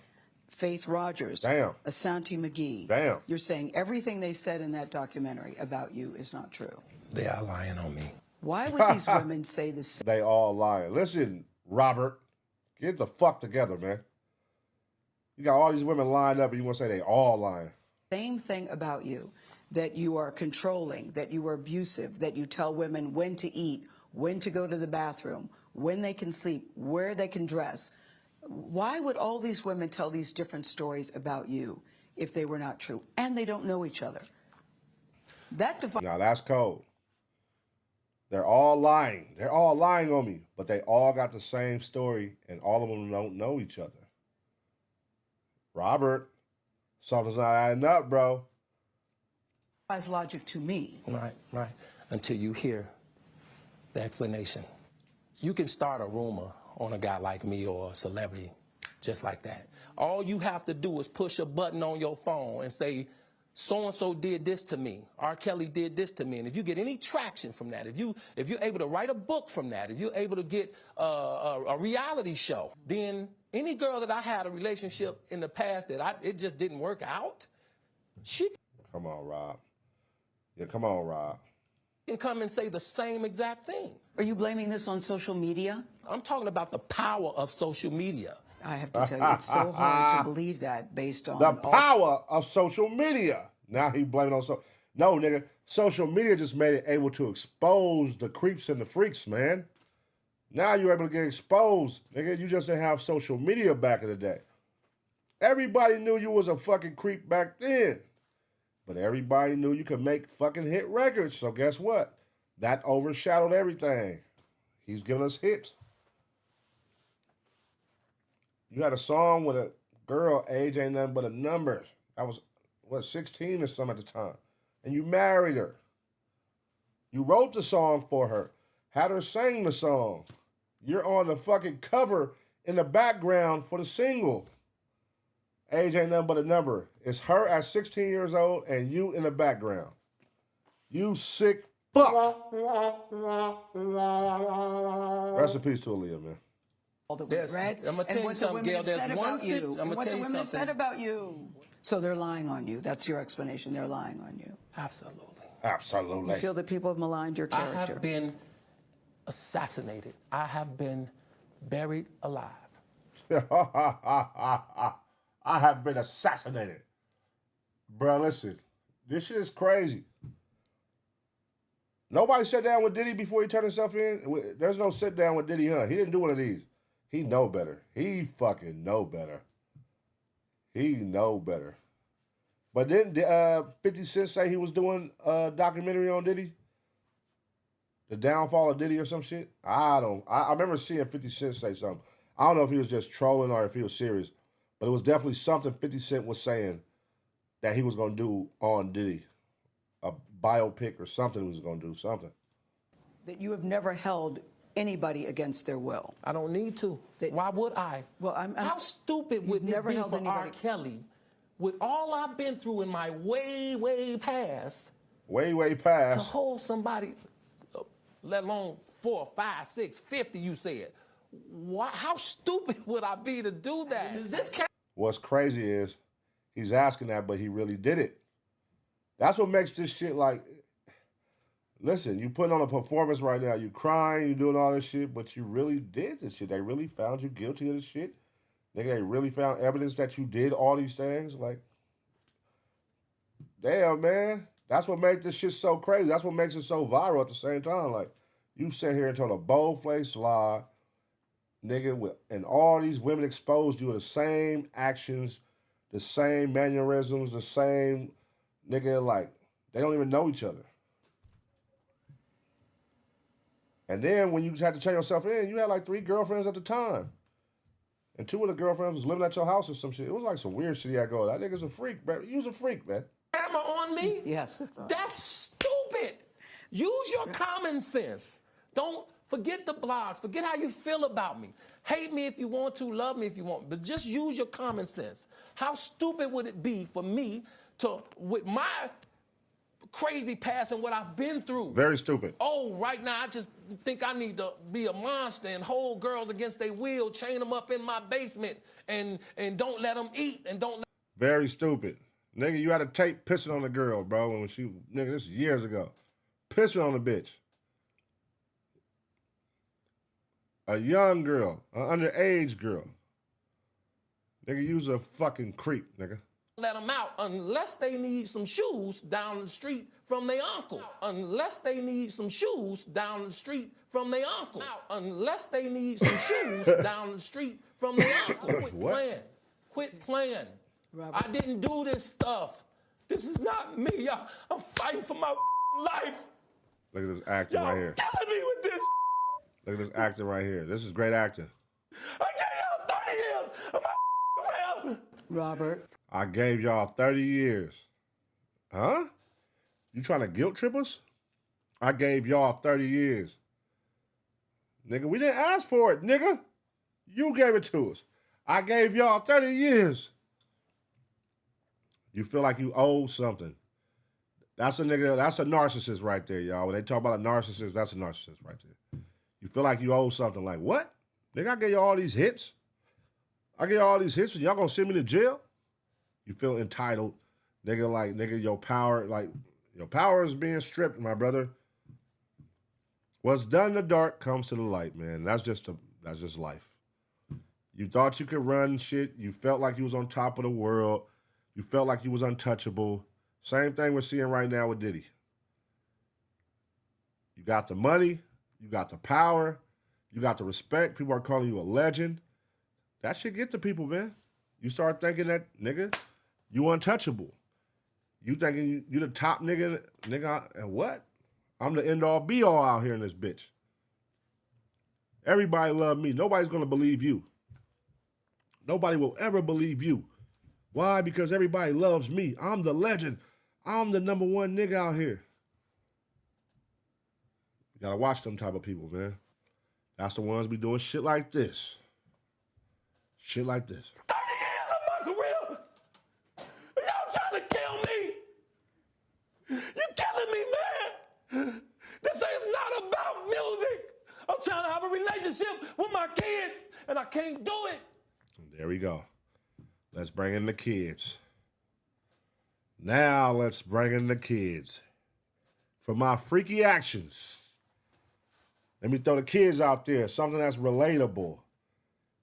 Faith Rogers. Damn. Asante McGee. Damn. You're saying everything they said in that documentary about you is not true. They are lying on me. Why would these women say the same? They all lying. Listen, Robert, get the fuck together, man. You got all these women lined up and you want to say they all lying. Same thing about you, that you are controlling, that you are abusive, that you tell women when to eat, when to go to the bathroom, when they can sleep, where they can dress. Why would all these women tell these different stories about you if they were not true? And they don't know each other. Now that's cold. They're all lying. They're all lying on me, but they all got the same story and all of them don't know each other. Robert, something's not adding up, bro. As logic to me. Right. Until you hear the explanation. You can start a rumor on a guy like me or a celebrity just like that. All you have to do is push a button on your phone and say, so-and-so did this to me. R.Kelly did this to me. And if you get any traction from that, if you're able to write a book from that, if you're able to get a reality show, then any girl that I had a relationship in the past that it just didn't work out, she... Come on, Rob. Yeah, come on, Rob. Can come and say the same exact thing. Are you blaming this on social media? I'm talking about the power of social media. I have to tell you, it's so hard to believe that based on... The power of social media. Now he blaming on so. No, nigga. Social media just made it able to expose the creeps and the freaks, man. Now you're able to get exposed. Nigga, you just didn't have social media back in the day. Everybody knew you was a fucking creep back then. But everybody knew you could make fucking hit records. So guess what? That overshadowed everything. He's giving us hits. You had a song with a girl, age ain't nothing but a number. I was, 16 or something at the time. And you married her. You wrote the song for her. Had her sing the song. You're on the fucking cover in the background for the single. Age ain't nothing but a number. It's her at 16 years old and you in the background. You sick fuck. Rest in peace to Aaliyah, man. All that we read, I'm gonna tell you something, Gail. There's one you, I'm gonna tell you something. Said about you. So they're lying on you. That's your explanation. They're lying on you. Absolutely. Absolutely. You feel that people have maligned your character. I have been assassinated. I have been buried alive. I have been assassinated. Bro, listen. This shit is crazy. Nobody sat down with Diddy before he turned himself in. There's no sit down with Diddy, huh? He didn't do one of these. He know better. He fucking know better. He know better. But didn't 50 Cent say he was doing a documentary on Diddy? The downfall of Diddy or some shit? I remember seeing 50 Cent say something. I don't know if he was just trolling or if he was serious. But it was definitely something 50 Cent was saying that he was going to do on Diddy. A biopic or something he was going to do, something. That you have never held anybody against their will. I don't need to. Why would I? Well, How stupid would it be for R.Kelly, with all I've been through in my way past, to hold somebody, let alone 4, 5, 6, 50, you said. How stupid would I be to do that? What's crazy is he's asking that, but he really did it. That's what makes this shit like, listen, you putting on a performance right now. You crying, you doing all this shit, but you really did this shit. They really found you guilty of this shit. Nigga, they really found evidence that you did all these things. Like, damn, man. That's what makes this shit so crazy. That's what makes it so viral at the same time. Like, you sit here and told a bold-faced lie, nigga, and all these women exposed you to the same actions, the same mannerisms, the same, nigga, like, they don't even know each other. And then when you had to turn yourself in, you had like 3 girlfriends at the time. And 2 of the girlfriends was living at your house or some shit. It was like some weird shit he had going. That nigga's a freak, man. You was a freak, man. Camera on me? Yes. It's That's stupid. Use your common sense. Don't forget the blogs. Forget how you feel about me. Hate me if you want to, love me if you want, but just use your common sense. How stupid would it be for me to, with my crazy past and what I've been through. Very stupid. Oh, right now I just think I need to be a monster and hold girls against their will, chain them up in my basement and don't let them eat and don't let... Very stupid. Nigga, you had a tape pissing on the girl, bro, when she, nigga, this is years ago. Pissing on the bitch. A young girl, an underage girl. Nigga, you's a fucking creep, nigga. Let them out unless they need some shoes down the street from their uncle. Unless they need some shoes down the street from their uncle. Unless they need some shoes down the street from their uncle. Quit playing. Quit playing. Robert. I didn't do this stuff. This is not me. I'm fighting for my life. Look at this acting right here. Killing me with this. Look at this acting right here. This is great acting. I gave y'all 30 years of my career. Robert. I gave y'all 30 years. Huh? You trying to guilt trip us? I gave y'all 30 years. Nigga, we didn't ask for it, nigga. You gave it to us. I gave y'all 30 years. You feel like you owe something. That's a nigga, that's a narcissist right there, y'all. When they talk about a narcissist, that's a narcissist right there. You feel like you owe something. Like, what? Nigga, I gave you all these hits. I gave you all these hits and y'all gonna send me to jail? You feel entitled. Nigga, like, nigga, your power is being stripped, my brother. What's done in the dark comes to the light, man. That's just life. You thought you could run shit. You felt like you was on top of the world. You felt like you was untouchable. Same thing we're seeing right now with Diddy. You got the money. You got the power. You got the respect. People are calling you a legend. That shit get to people, man. You start thinking that, nigga, you untouchable. You thinking you the top nigga, and what? I'm the end all be all out here in this bitch. Everybody love me. Nobody's gonna believe you. Nobody will ever believe you. Why? Because everybody loves me. I'm the legend. I'm the number one nigga out here. You gotta watch them type of people, man. That's the ones be doing shit like this. Shit like this. 30 years of my career. Y'all trying to kill me. You killing me, man. This is not about music. I'm trying to have a relationship with my kids, and I can't do it. There we go. Let's bring in the kids. Now let's bring in the kids. For my freaky actions, let me throw the kids out there, something that's relatable.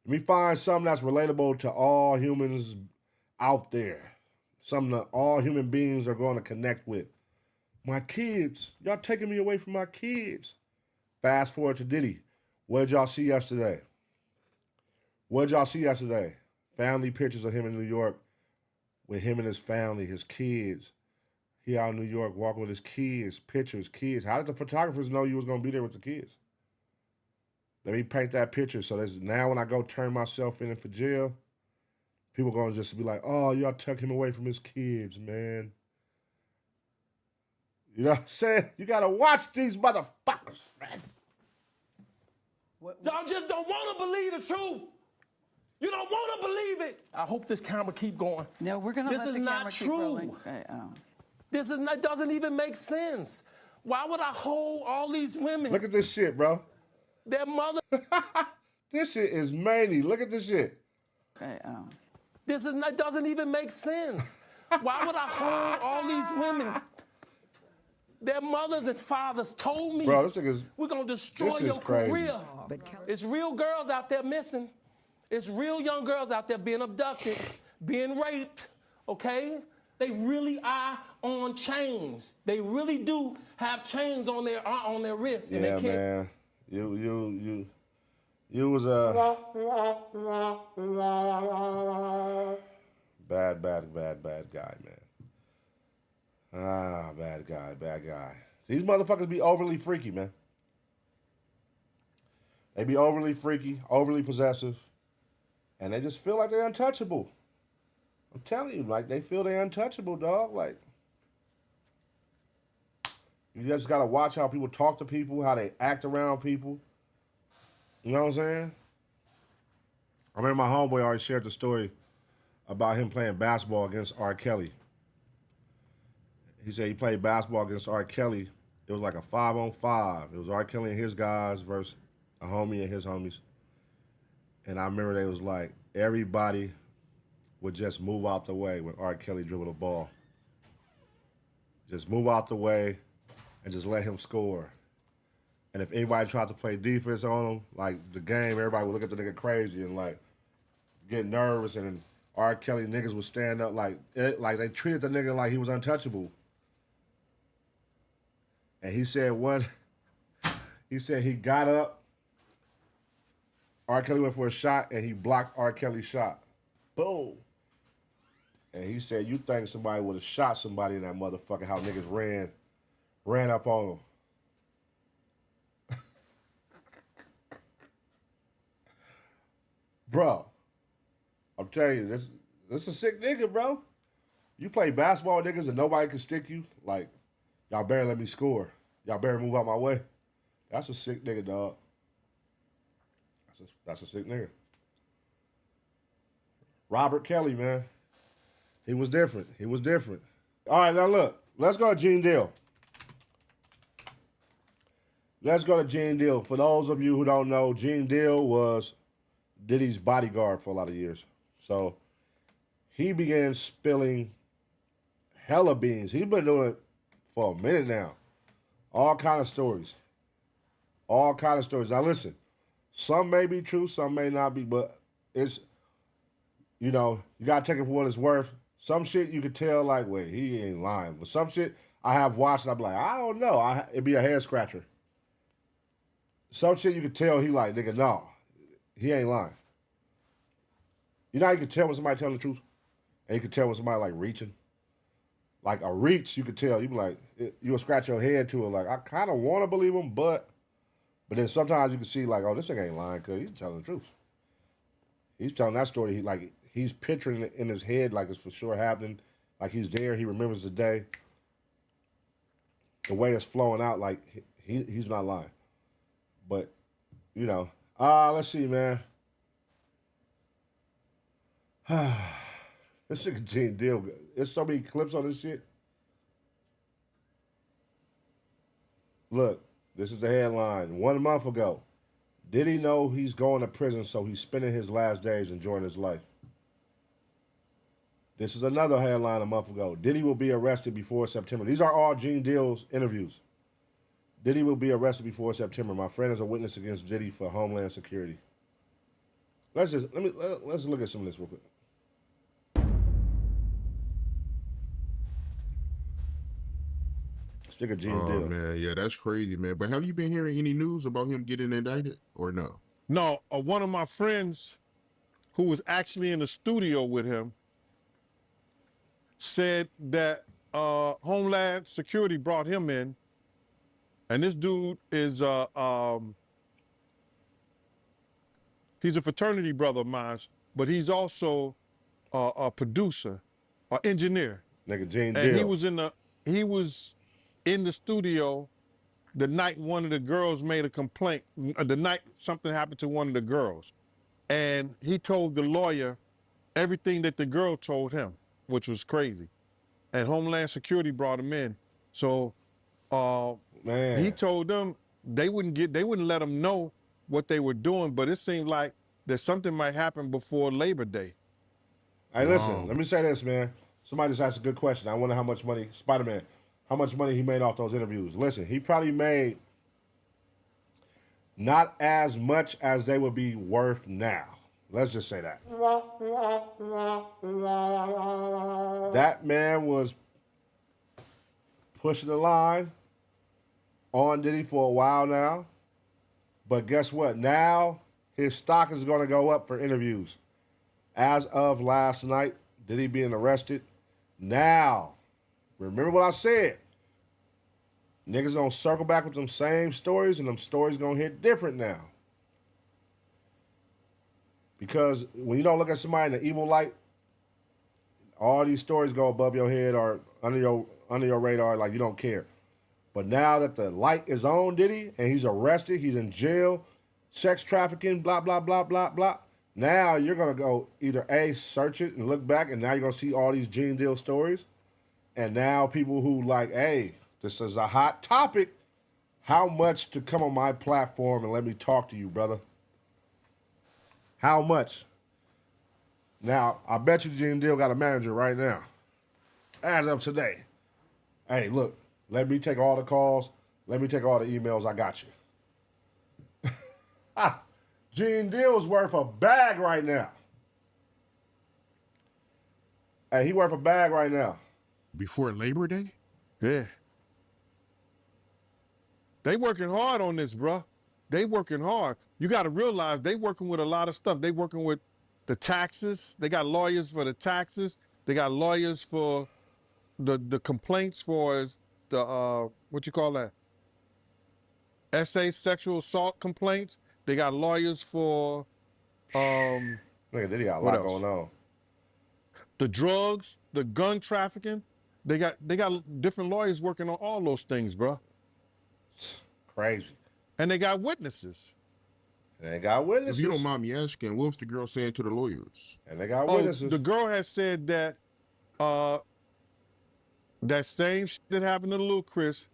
Let me find something that's relatable to all humans out there. Something that all human beings are going to connect with. My kids. Y'all taking me away from my kids. Fast forward to Diddy. What did y'all see yesterday? Family pictures of him in New York with him and his family, his kids. He out in New York walking with his kids, pictures, kids. How did the photographers know you was going to be there with the kids? Let me paint that picture so that now when I go turn myself in for jail, people going to just be like, oh, y'all took him away from his kids, man. You know what I'm saying? You got to watch these motherfuckers, man. Y'all just don't want to believe the truth. You don't want to believe it. I hope this camera keep going. No, we're gonna This let is the not camera keep true. rolling. This is not, doesn't even make sense. Why would I hold all these women? Look at this shit, bro. Their mother. This shit is many. Look at this shit. This is not, doesn't even make sense. Why would I hold all these women? Their mothers and fathers told me, Bro, this nigga's, we're gonna destroy this is your crazy. career. It's real girls out there missing. It's real young girls out there being abducted, being raped, okay? They really are on chains. They really do have chains on their wrists. And yeah, they can't. man. You was a bad guy, man. Bad guy. These motherfuckers be overly freaky, man. They be overly freaky, overly possessive, and they just feel like they're untouchable. I'm telling you, like, they feel they're untouchable, dog. Like, you just gotta watch how people talk to people, how they act around people. You know what I'm saying? I remember my homeboy already shared the story about him playing basketball against R.Kelly. He said he played basketball against R.Kelly. It was like a 5-on-5. It was R.Kelly and his guys versus a homie and his homies. And I remember they was like, everybody would just move out the way when R.Kelly dribbled the ball. Just move out the way and just let him score. And if anybody tried to play defense on him, like the game, everybody would look at the nigga crazy and like get nervous. And then R.Kelly niggas would stand up like they treated the nigga like he was untouchable. And he said he got up, R. Kelly went for a shot, and he blocked R. Kelly's shot. Boom. And he said, you think somebody would have shot somebody in that motherfucker, how niggas ran up on him. Bro, I'm telling you, this is a sick nigga, bro. You play basketball with niggas and nobody can stick you, like, y'all better let me score. Y'all better move out my way. That's a sick nigga, dog. That's a sick nigga. R.Kelly, man. He was different. All right, now look. Let's go to Gene Deal. For those of you who don't know, Gene Deal was Diddy's bodyguard for a lot of years. So he began spilling hella beans. He's been doing it for a minute now. All kind of stories. Now listen, some may be true, some may not be, but it's, you know, you gotta take it for what it's worth. Some shit you could tell, like, wait, he ain't lying. But some shit I have watched and I'm like, I don't know. It'd be a head scratcher. Some shit you could tell he like, nigga, no, he ain't lying. You know how you can tell when somebody telling the truth? And you can tell when somebody like reaching? Like a reach, you could tell. You be like, you'll scratch your head to it. Like, I kind of want to believe him, but then sometimes you can see like, oh, this thing ain't lying because he's telling the truth. He's telling that story. He's picturing it in his head like it's for sure happening. Like he's there. He remembers the day. The way it's flowing out, like he's not lying. But, you know, let's see, man. This nigga Gene Deal. There's so many clips on this shit. Look, this is the headline. 1 month ago, did he know he's going to prison, so he's spending his last days enjoying his life? This is another headline a month ago. Diddy will be arrested before September. These are all Gene Deal's interviews. Diddy will be arrested before September. My friend is a witness against Diddy for Homeland Security. Let's look at some of this real quick. Stick a Gene Deal. Man, yeah, that's crazy, man. But have you been hearing any news about him getting indicted or no? No, one of my friends who was actually in the studio with him said that Homeland Security brought him in, and this dude is he's a fraternity brother of mine, but he's also a producer, an engineer. Nigga Gene Deal. And he was in the studio the night one of the girls made a complaint, the night something happened to one of the girls. And he told the lawyer everything that the girl told him, which was crazy. And Homeland Security brought him in. So Man. he told them they wouldn't let him know what they were doing, but it seemed like that something might happen before Labor Day. Hey, listen, let me say this, man. Somebody just asked a good question. I wonder how much money, Spider-Man, how much money he made off those interviews. Listen, he probably made not as much as they would be worth now. Let's just say that. That man was pushing the line on Diddy for a while now. But guess what? Now his stock is going to go up for interviews. As of last night, Diddy being arrested. Now, remember what I said. Niggas going to circle back with them same stories, and them stories going to hit different now. Because when you don't look at somebody in the evil light, all these stories go above your head or under your radar like you don't care. But now that the light is on Diddy and he's arrested, he's in jail, sex trafficking, blah, blah, blah, blah, blah. Now you're going to go either A, search it and look back, and now you're going to see all these Gene Deal stories. And now people who like, hey, this is a hot topic. How much to come on my platform and let me talk to you, brother? How much? Now, I bet you Gene Deal got a manager right now. As of today. Hey, look, let me take all the calls. Let me take all the emails. I got you. Gene Deal's worth a bag right now. Hey, he worth a bag right now. Before Labor Day? Yeah. They working hard on this, bruh. They working hard. You got to realize they working with a lot of stuff. They working with the taxes. They got lawyers for the taxes. They got lawyers for the complaints for the, what you call that? SA sexual assault complaints. They got lawyers for, Nigga, Diddy got a lot going on. The drugs, the gun trafficking. They got different lawyers working on all those things, bruh. Crazy. And they got witnesses. And they got witnesses. If you don't mind me asking, what was the girl saying to the lawyers? And they got witnesses. The girl has said that that same shit that happened to little Chris,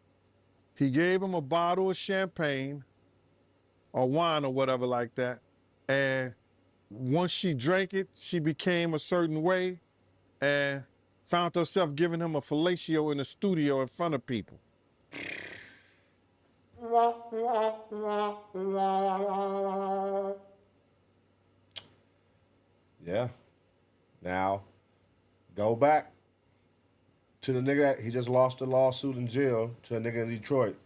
he gave him a bottle of champagne or wine or whatever like that. And once she drank it, she became a certain way and found herself giving him a fellatio in the studio in front of people. Yeah. Now, go back to the nigga that he just lost the lawsuit in jail to a nigga in Detroit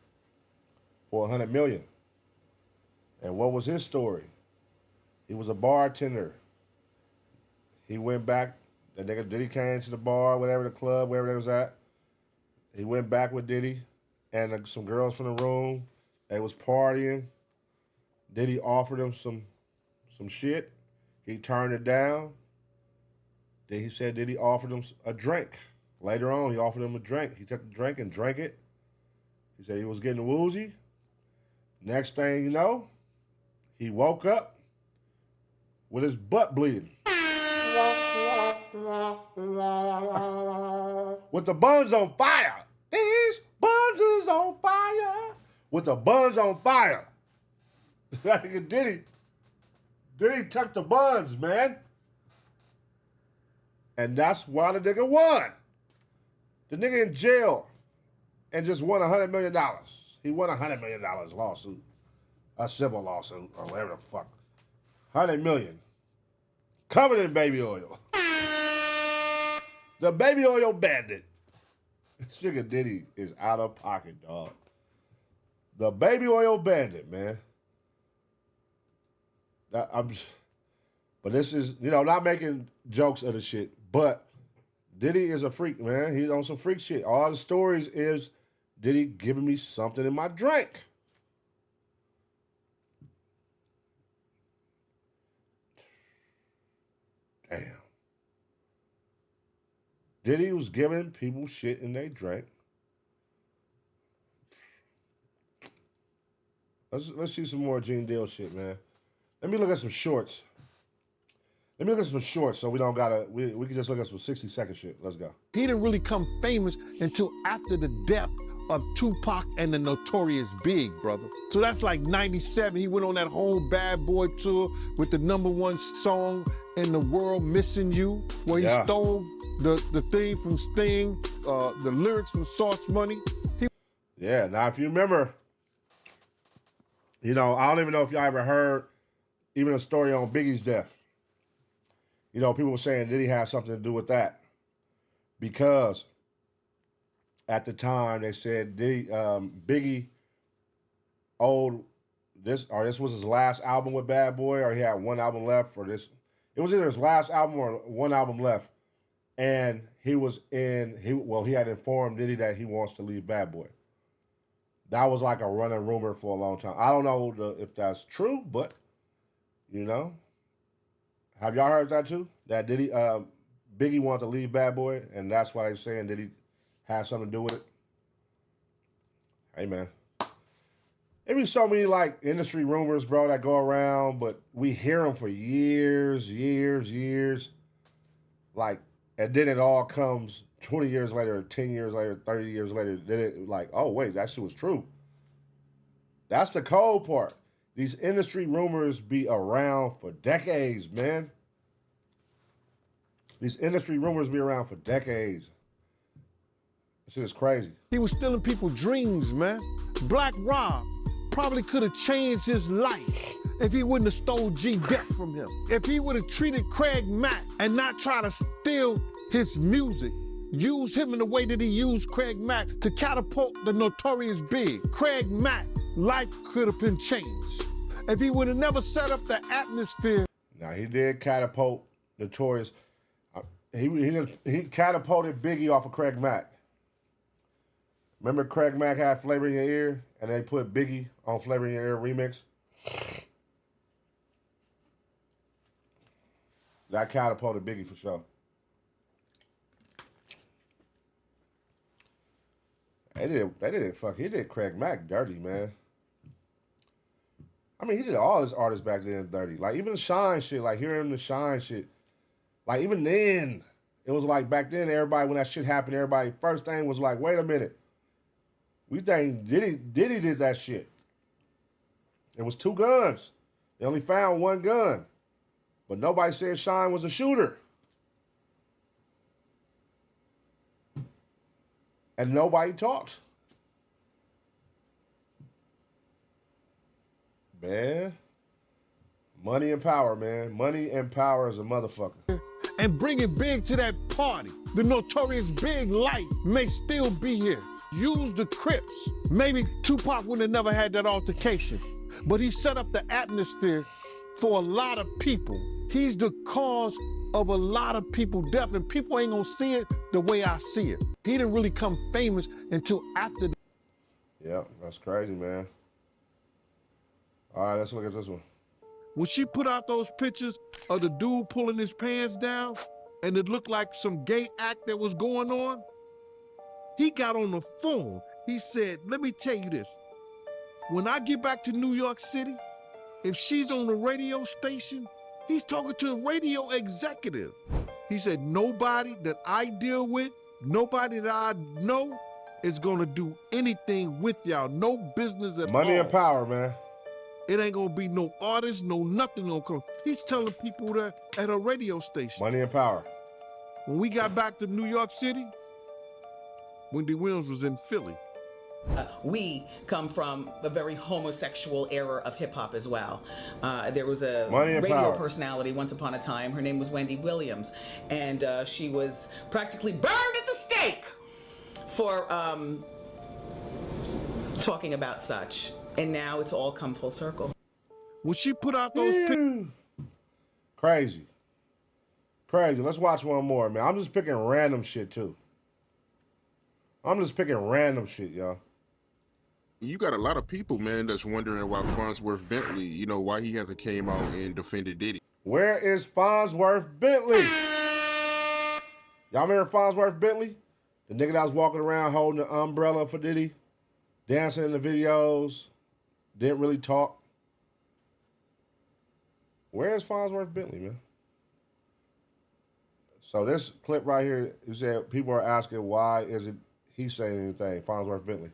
for $100 million. And what was his story? He was a bartender. He went back. That nigga Diddy came to the bar, whatever the club, wherever they was at. He went back with Diddy and some girls from the room. They was partying. Diddy offered him some shit. He turned it down. Then he said Diddy offered him a drink. Later on, he offered him a drink. He took the drink and drank it. He said he was getting woozy. Next thing you know, he woke up with his butt bleeding. With the buns on fire. These buns is on fire. With the buns on fire. That nigga Diddy tucked the buns, man. And that's why the nigga won. The nigga in jail and just won $100 million. He won $100 million lawsuit. A civil lawsuit or whatever the fuck. $100 million. Covered in baby oil. The baby oil bandit. This nigga Diddy is out of pocket, dog. The baby oil bandit, man. But this is, not making jokes of the shit, but Diddy is a freak, man. He's on some freak shit. All the stories is Diddy giving me something in my drink. Damn. Diddy was giving people shit in their drink. Let's see some more Gene Deal shit, man. Let me look at some shorts. So we don't gotta, we can just look at some 60-second shit. Let's go. He didn't really come famous until after the death of Tupac and the Notorious Big, brother. So that's like 97. He went on that whole Bad Boy tour with the #1 song in the world, Missing You, where he stole the thing from Sting, the lyrics from Sauce Money. Now if you remember, I don't even know if y'all ever heard even a story on Biggie's death. People were saying Diddy had something to do with that. Because at the time they said Biggie owed this was his last album with Bad Boy, or he had one album left for this. It was either his last album or one album left. And he had informed Diddy that he wants to leave Bad Boy. That was like a running rumor for a long time. I don't know if that's true, but have y'all heard that too? That Biggie wanted to leave Bad Boy, and that's why they're saying Diddy had something to do with it. Hey man, there be so many like industry rumors, bro, that go around, but we hear them for years. Like, and then it all comes 20 years later, 10 years later, 30 years later. Then it like, oh wait, that shit was true. That's the cold part. These industry rumors be around for decades, man. These industry rumors be around for decades. That shit is crazy. He was stealing people's dreams, man. Black Rob probably could have changed his life if he wouldn't have stole G-Death from him. If he would have treated Craig Mack and not try to steal his music, use him in the way that he used Craig Mack to catapult the Notorious Big. Craig Mack, life could have been changed. If he would have never set up the atmosphere. Now, he did catapult Notorious. He catapulted Biggie off of Craig Mack. Remember Craig Mack had Flavor in Your Ear, and they put Biggie on Flavor in Your Ear remix? That catapulted Biggie for sure. He did Craig Mack dirty, man. I mean, he did all his artists back then dirty. Like, even the Shine shit, like, hearing the Shine shit. Like, even then, it was like, back then, everybody, when that shit happened, everybody, first thing was like, wait a minute. We think Diddy did that shit. It was 2 guns. They only found 1 gun. But nobody said Shine was a shooter. And nobody talked. Man. Money and power, man. Money and power is a motherfucker. And bring it big to that party. The Notorious Big life may still be here. Use the Crips. Maybe Tupac would have never had that altercation. But he set up the atmosphere for a lot of people He's the cause of a lot of people's death, and people ain't gonna see it the way I see it. He didn't really come famous until after. Yep, that's crazy, man. All right, let's look at this one. When she put out those pictures of the dude pulling his pants down, and it looked like some gay act that was going on, he got on the phone. He said, let me tell you this. When I get back to New York City, if she's on the radio station, he's talking to a radio executive. He said, nobody that I deal with, nobody that I know is gonna do anything with y'all. No business at all. Money and power, man. It ain't gonna be no artist, no nothing gonna come. He's telling people that at a radio station. Money and power. When we got back to New York City, Wendy Williams was in Philly. We come from a very homosexual era of hip hop as well. There was a Money and radio power. personality once upon a time. Her name was Wendy Williams, and she was practically burned at the stake for talking about such. And now it's all come full circle. When she put out those pictures. Crazy. Crazy. Let's watch one more, man. I'm just picking random shit, too. I'm just picking random shit, y'all. You got a lot of people, man, that's wondering why Farnsworth Bentley, you know, why he hasn't came out and defended Diddy. Where is Farnsworth Bentley? Y'all remember Farnsworth Bentley? The nigga that was walking around holding the umbrella for Diddy, dancing in the videos, didn't really talk. Where is Farnsworth Bentley, man? So this clip right here, you said people are asking why isn't he saying anything, Farnsworth Bentley.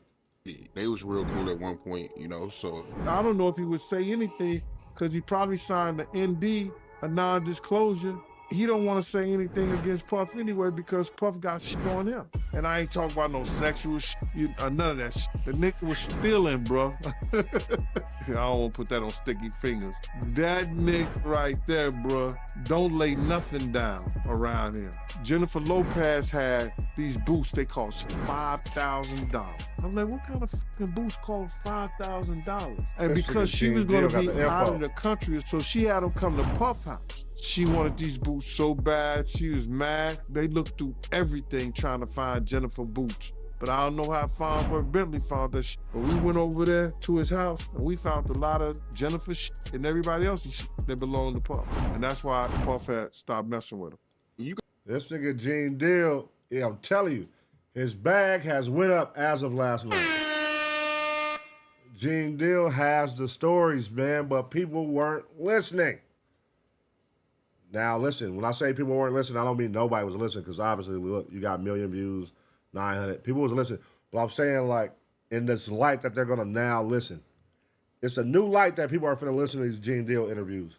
They was real cool at one point, you know, so. I don't know if he would say anything because he probably signed the ND, a non-disclosure. He don't want to say anything against Puff anyway because Puff got shit on him. And I ain't talking about no sexual shit, none of that shit. The nigga was stealing, bro. I don't want to put that on sticky fingers. That nigga right there, bro, don't lay nothing down around him. Jennifer Lopez had these boots, they cost $5,000. I'm like, what kind of fucking boots cost $5,000? And because she was going to be out of the country, so she had them come to Puff house. She wanted these boots so bad, she was mad. They looked through everything trying to find Jennifer boots. But I don't know how Farnsworth Bentley found that shit. But we went over there to his house and we found a lot of Jennifer shit and everybody else's shit that belonged to Puff. And that's why Puff had stopped messing with him. This nigga Gene Deal, yeah, I'm telling you, his bag has went up as of last night. Gene Deal has the stories, man, but people weren't listening. Now, listen, when I say people weren't listening, I don't mean nobody was listening, because obviously, look, you got 1 million views, 900. People was listening. But I'm saying, like, in this light that they're going to now listen. It's a new light that people are going to listen to these Gene Deal interviews.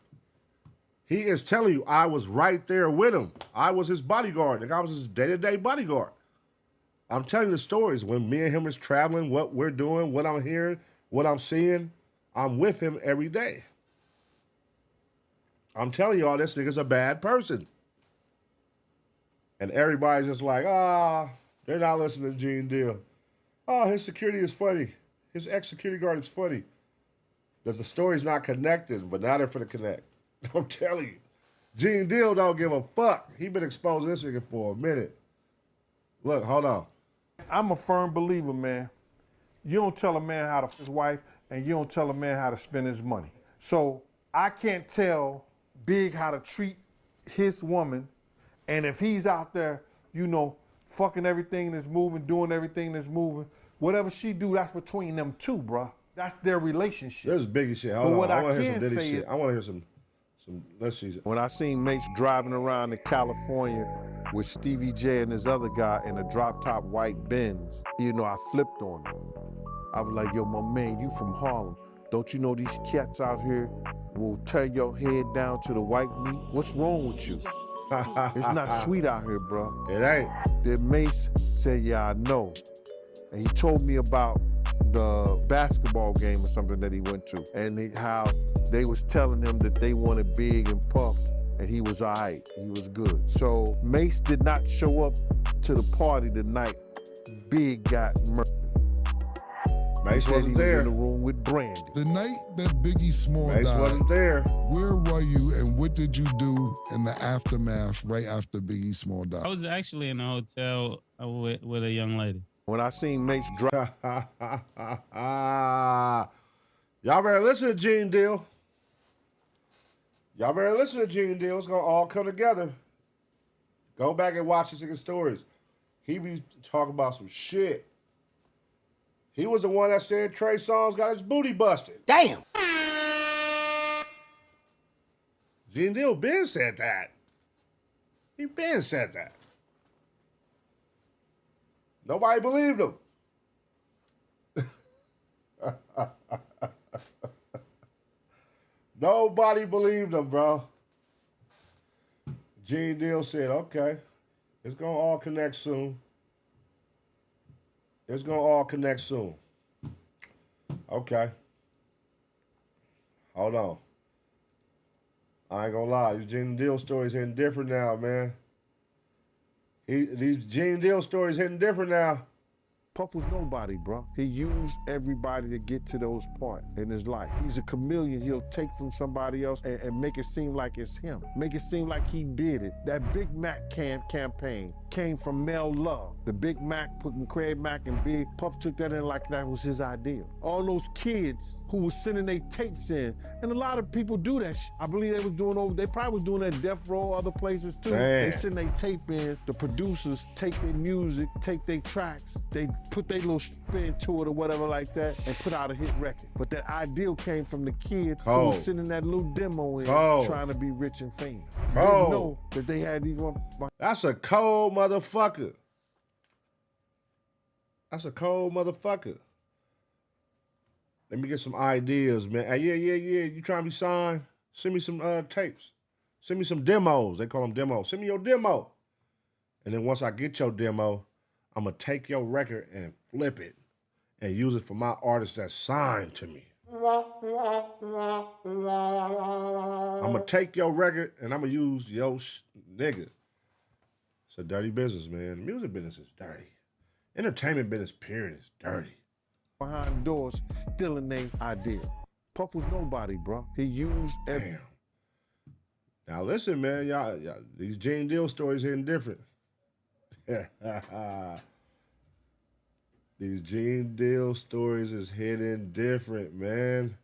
He is telling you, I was right there with him. I was his bodyguard. Like, I was his day-to-day bodyguard. I'm telling you the stories. When me and him is traveling, what we're doing, what I'm hearing, what I'm seeing, I'm with him every day. I'm telling you all, this nigga's a bad person. And everybody's just like, they're not listening to Gene Deal. Oh, his security is funny. His ex-security guard is funny. That the story's not connected, but now they're finna connect. I'm telling you. Gene Deal don't give a fuck. He been exposing this nigga for a minute. Look, hold on. I'm a firm believer, man. You don't tell a man how to f his wife, and you don't tell a man how to spend his money. So I can't tell Big how to treat his woman, and if he's out there, you know, fucking everything that's moving, doing everything that's moving, whatever she do, that's between them two, bruh. That's their relationship. This is biggie shit. Hold on. I want to hear some Diddy shit. I want to hear some, let's see. When I seen Mace driving around in California with Stevie J and this other guy in a drop-top white Benz, you know, I flipped on him. I was like, yo, my man, you from Harlem. Don't you know these cats out here will tear your head down to the white meat? What's wrong with you? It's not sweet out here, bro. It ain't. Then Mace said, yeah, I know. And he told me about the basketball game or something that he went to, and how they was telling him that they wanted Big and Puff, and he was all right, he was good. So Mace did not show up to the party the night Big got murdered. Mace He said he wasn't was there. in the room with Brandy. The night that Biggie Small Mace died, wasn't there. where were you and what did you do in the aftermath right after Biggie Small died? I was actually in a hotel with a young lady. When I seen Mace drive, Y'all better listen to Gene Deal. Y'all better listen to Gene Deal. It's gonna all come together. Go back and watch his nigga stories. He be talking about some shit. He was the one that said Trey Songz got his booty busted. Damn. Gene Deal been said that. He been said that. Nobody believed him. Nobody believed him, bro. Gene Deal said, okay, it's gonna all connect soon. It's gonna all connect soon. Okay. Hold on. I ain't gonna lie, these Gene Deal stories hitting different now, man. These Gene Deal stories hitting different now. Puff was nobody, bro. He used everybody to get to those parts in his life. He's a chameleon. He'll take from somebody else and make it seem like it's him. Make it seem like he did it. That Big Mac campaign came from Mel Love. The Big Mac, putting Craig Mac and Big, Puff took that in like that was his idea. All those kids who was sending their tapes in, and a lot of people do that shit. I believe they probably was doing that Death Row, other places too. Man. They send their tape in, the producers take their music, take their tracks, they put their little spin to it or whatever like that, and put out a hit record. But that ideal came from the kids who was sending that little demo in, trying to be rich and famous. They didn't know that they had these one. That's a cold motherfucker. That's a cold motherfucker. Let me get some ideas, man. Hey, yeah. You trying to be signed? Send me some tapes. Send me some demos. They call them demos. Send me your demo. And then once I get your demo, I'm going to take your record and flip it and use it for my artist that's signed to me. I'm going to take your record and I'm going to use your nigga. It's a dirty business, man. The music business is dirty. Entertainment business, period, is dirty. Behind doors, stealing their idea. Puff was nobody, bro. He used every. Damn. Now listen, man, y'all, these Gene Deal stories hitting different. These Gene Deal stories is hitting different, man.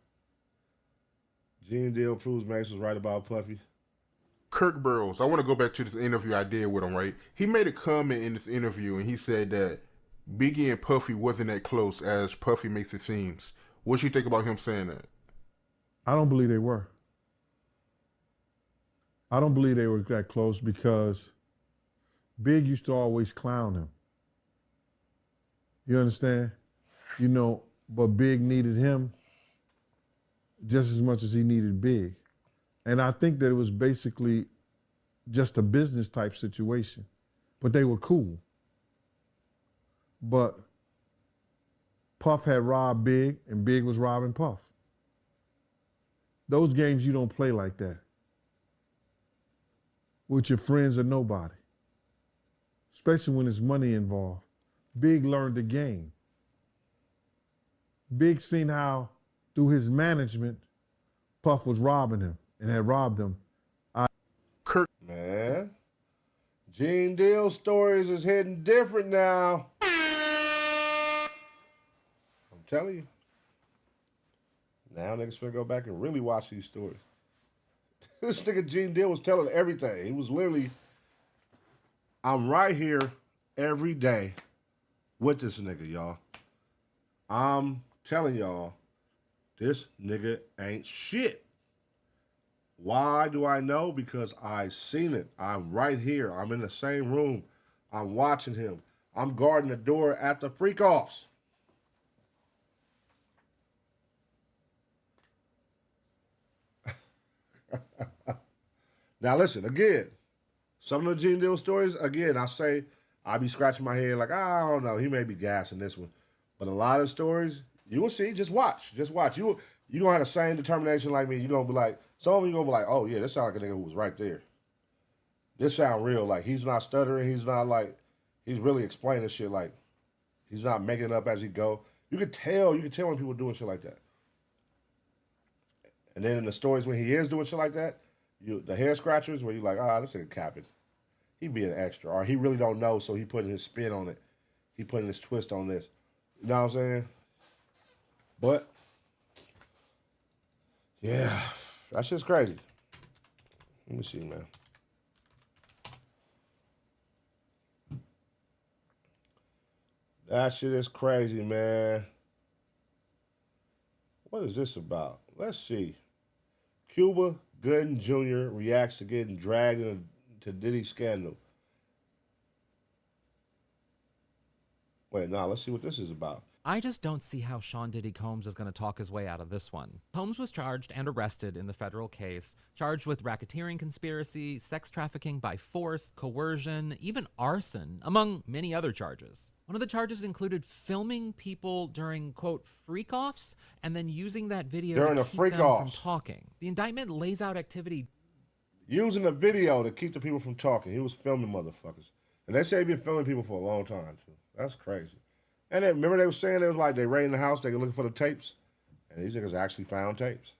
Gene Deal proves Mace was right about Puffy. Kirk Burrows, I want to go back to this interview I did with him, right? He made a comment in this interview, and he said that Biggie and Puffy wasn't that close as Puffy makes it seem. What you think about him saying that? I don't believe they were. I don't believe they were that close because Big used to always clown him. You understand? You know, but Big needed him just as much as he needed Big. And I think that it was basically just a business type situation, but they were cool. But Puff had robbed Big and Big was robbing Puff. Those games you don't play like that with your friends or nobody, especially when there's money involved. Big learned the game. Big seen how, through his management, Puff was robbing him and had robbed him. Man, Gene Deal stories is hitting different now. I'm telling you. Now niggas finna go back and really watch these stories. This nigga Gene Deal was telling everything. He was literally, I'm right here every day with this nigga, y'all. I'm telling y'all, this nigga ain't shit. Why do I know? Because I seen it. I'm right here. I'm in the same room. I'm watching him. I'm guarding the door at the freak-offs. Now listen, again, some of the Gene Deal stories, again, I be scratching my head like, I don't know, he may be gassing this one. But a lot of stories, you will see, just watch. You gonna have the same determination like me. You're gonna be like, some of you gonna be like, oh yeah, this sound like a nigga who was right there. This sound real, like he's not stuttering, he's not like, he's really explaining shit like, he's not making it up as he go. You could tell when people doing shit like that. And then in the stories when he is doing shit like that, the hair scratchers where you like, this nigga capping. He being extra. Or he really don't know, so he putting his spin on it. He putting his twist on this. You know what I'm saying? But, yeah, that shit's crazy. Let me see, man. That shit is crazy, man. What is this about? Let's see. Cuba Gooding Jr. reacts to getting dragged into Diddy scandal. Wait, let's see what this is about. I just don't see how Sean Diddy Combs is going to talk his way out of this one. Combs was charged and arrested in the federal case, charged with racketeering conspiracy, sex trafficking by force, coercion, even arson, among many other charges. One of the charges included filming people during, quote, freak-offs, and then using that video during to the keep them from freak-offs. talking. The indictment lays out activity. Using the video to keep the people from talking. He was filming motherfuckers. And they say he been filming people for a long time, too. That's crazy. And then, remember they were saying it was like they raiding the house, they were looking for the tapes, and these niggas actually found tapes.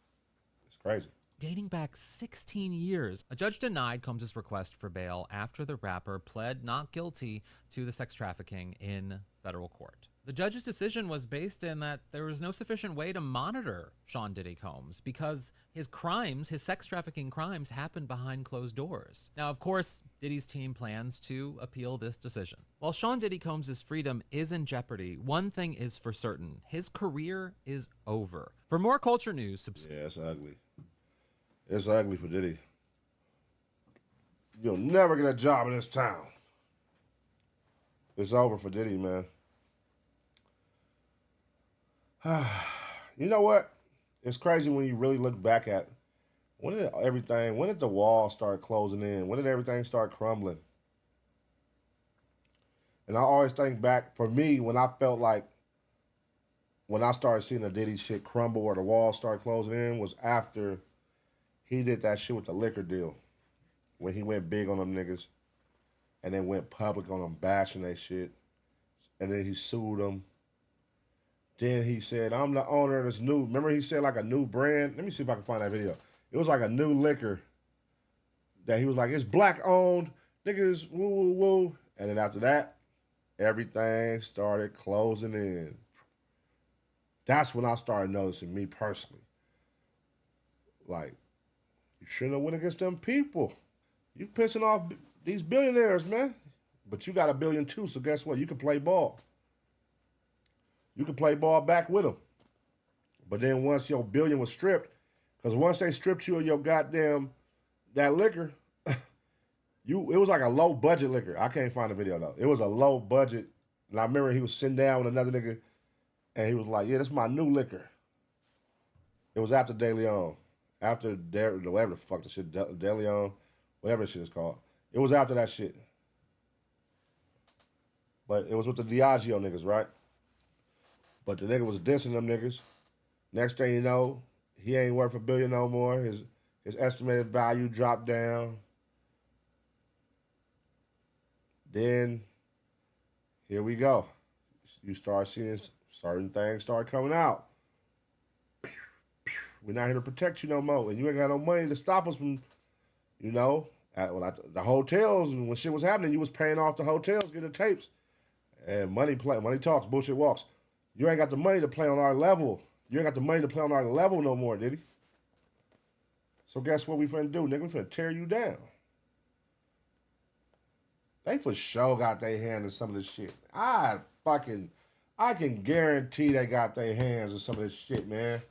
It's crazy. Dating back 16 years, a judge denied Combs' request for bail after the rapper pled not guilty to the sex trafficking in federal court. The judge's decision was based in that there was no sufficient way to monitor Sean Diddy Combs because his crimes, his sex trafficking crimes, happened behind closed doors. Now, of course, Diddy's team plans to appeal this decision. While Sean Diddy Combs' freedom is in jeopardy, one thing is for certain: his career is over. For more culture news, yeah, it's ugly. It's ugly for Diddy. You'll never get a job in this town. It's over for Diddy, man. You know what? It's crazy when you really look back at when did the wall start closing in? When did everything start crumbling? And I always think back, for me, when I felt like when I started seeing the Diddy shit crumble or the wall start closing in was after he did that shit with the liquor deal. When he went big on them niggas and then went public on them bashing that shit. And then he sued them. Then he said, I'm the owner of this new, remember he said like a new brand? Let me see if I can find that video. It was like a new liquor that he was like, it's black owned, niggas, woo, woo, woo. And then after that, everything started closing in. That's when I started noticing, me personally. Like, you shouldn't have went against them people. You pissing off these billionaires, man. But you got $1 billion too, so guess what? You can play ball. You can play ball back with them. But then once your $1 billion was stripped, because once they stripped you of your goddamn, that liquor, it was like a low budget liquor. I can't find the video though. It was a low budget. And I remember he was sitting down with another nigga and he was like, yeah, this is my new liquor. It was after De Leon. After whatever the fuck the shit, De Leon, whatever the shit is called. It was after that shit. But it was with the Diageo niggas, right? But the nigga was dissing them niggas. Next thing you know, he ain't worth $1 billion no more. His estimated value dropped down. Then, here we go. You start seeing certain things start coming out. We're not here to protect you no more. And you ain't got no money to stop us from, the hotels, and when shit was happening, you was paying off the hotels, getting the tapes. And money talks, bullshit walks. You ain't got the money to play on our level. You ain't got the money to play on our level no more, Diddy. So guess what we finna do, nigga? We finna tear you down. They for sure got their hand in some of this shit. I can guarantee they got their hands in some of this shit, man.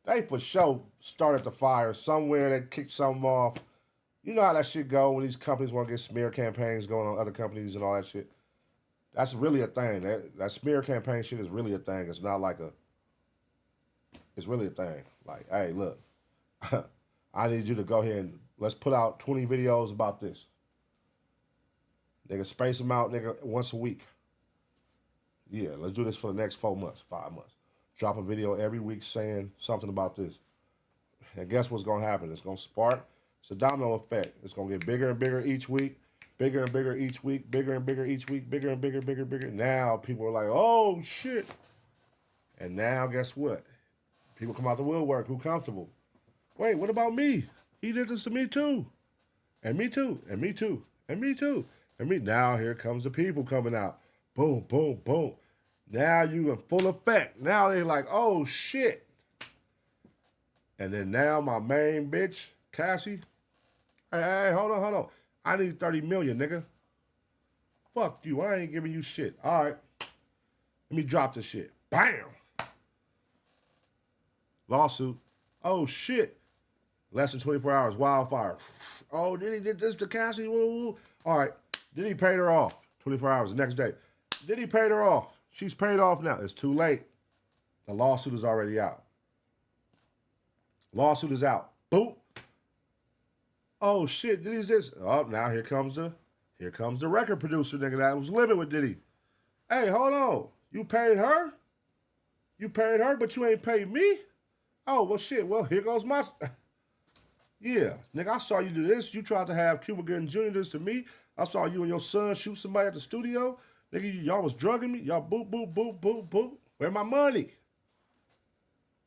They for sure started the fire somewhere. They kicked something off. You know how that shit go when these companies want to get smear campaigns going on other companies and all that shit. That's really a thing. That smear campaign shit is really a thing. It's not like it's really a thing. Like, hey, look, I need you to go ahead and let's put out 20 videos about this. Nigga, space them out, nigga, once a week. Yeah, let's do this for the next 4 months, 5 months. Drop a video every week saying something about this. And guess what's going to happen? It's going to spark. It's a domino effect. It's going to get bigger and bigger each week. bigger and bigger each week, bigger and bigger each week, bigger and bigger. Now people are like, oh shit. And now guess what? People come out the woodwork who comfortable. Wait, what about me? He did this to me too. And me too. And me too. And me too. And me. Now here comes the people coming out. Boom, boom, boom. Now you in full effect. Now they like, oh shit. And then now my main bitch, Cassie. Hey, hold on. I need 30 million, nigga. Fuck you. I ain't giving you shit. All right. Let me drop this shit. Bam. Lawsuit. Oh shit. Less than 24 hours. Wildfire. Oh, Diddy did this to Cassie. Woo. All right. Diddy paid her off. 24 hours the next day. Diddy paid her off. She's paid off now. It's too late. The lawsuit is already out. Lawsuit is out. Boom. Oh shit, Diddy's this. Oh, now here comes the record producer nigga that was living with Diddy. Hey, hold on. You paid her? You paid her, but you ain't paid me? Oh, well shit. Well, here goes my yeah. Nigga, I saw you do this. You tried to have Cuba Gooding Jr. this to me. I saw you and your son shoot somebody at the studio. Nigga, y'all was drugging me. Y'all boop, boop, boop, boop, boop. Where my money?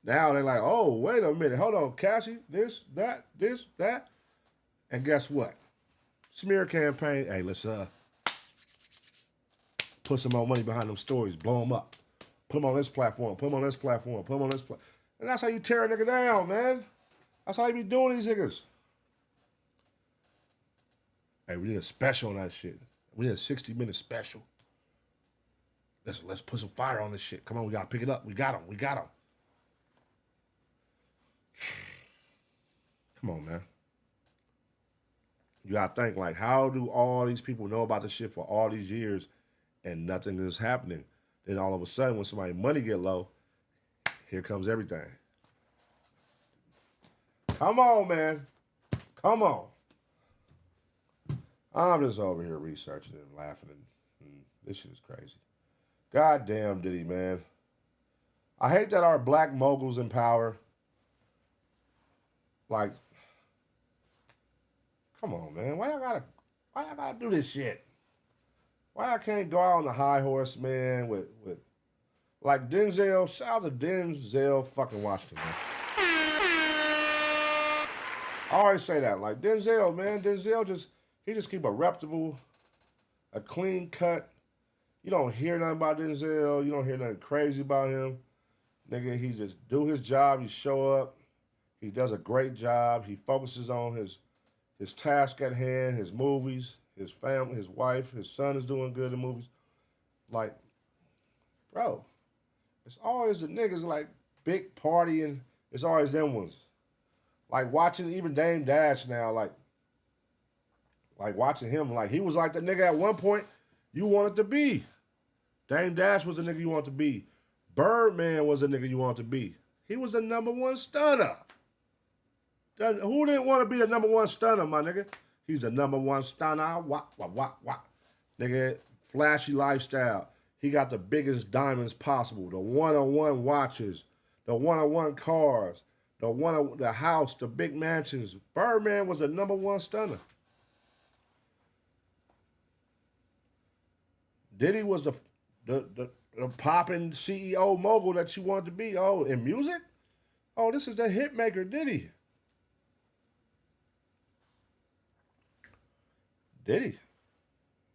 Now they're like, oh, wait a minute. Hold on, Cassie. This, that. And guess what? Smear campaign. Hey, let's put some more money behind them stories. Blow them up. Put them on this platform. Put them on this platform. Put them on this platform. And that's how you tear a nigga down, man. That's how you be doing these niggas. Hey, we need a special on that shit. We need a 60-minute special. Let's put some fire on this shit. Come on, we gotta pick it up. We got him. Come on, man. You gotta think, like, how do all these people know about this shit for all these years and nothing is happening? Then all of a sudden, when somebody's money get low, here comes everything. Come on, man. Come on. I'm just over here researching and laughing, and this shit is crazy. Goddamn Diddy, man. I hate that our black moguls in power. Like, come on, man. Why y'all gotta do this shit? Why I can't go out on the high horse, man, with like Denzel? Shout out to Denzel fucking Washington, man. I always say that. Like Denzel, man. Denzel just keep a reputable, a clean cut. You don't hear nothing about Denzel. You don't hear nothing crazy about him. Nigga, he just do his job. He show up. He does a great job. He focuses on his task at hand, his movies, his family, his wife, his son is doing good in movies. Like, bro, it's always the niggas like big party and it's always them ones. Like watching even Dame Dash now, like watching him, like he was like the nigga at one point you wanted to be. Dame Dash was the nigga you wanted to be. Birdman was the nigga you wanted to be. He was the #1 stunner. Who didn't want to be the #1 stunner, my nigga? He's the #1 stunner. Wah. Nigga, flashy lifestyle. He got the biggest diamonds possible. The one-on-one watches. The one-on-one cars. The house. The big mansions. Birdman was the #1 stunner. Diddy was the popping CEO mogul that you wanted to be. Oh, in music? Oh, this is the hit maker, Diddy.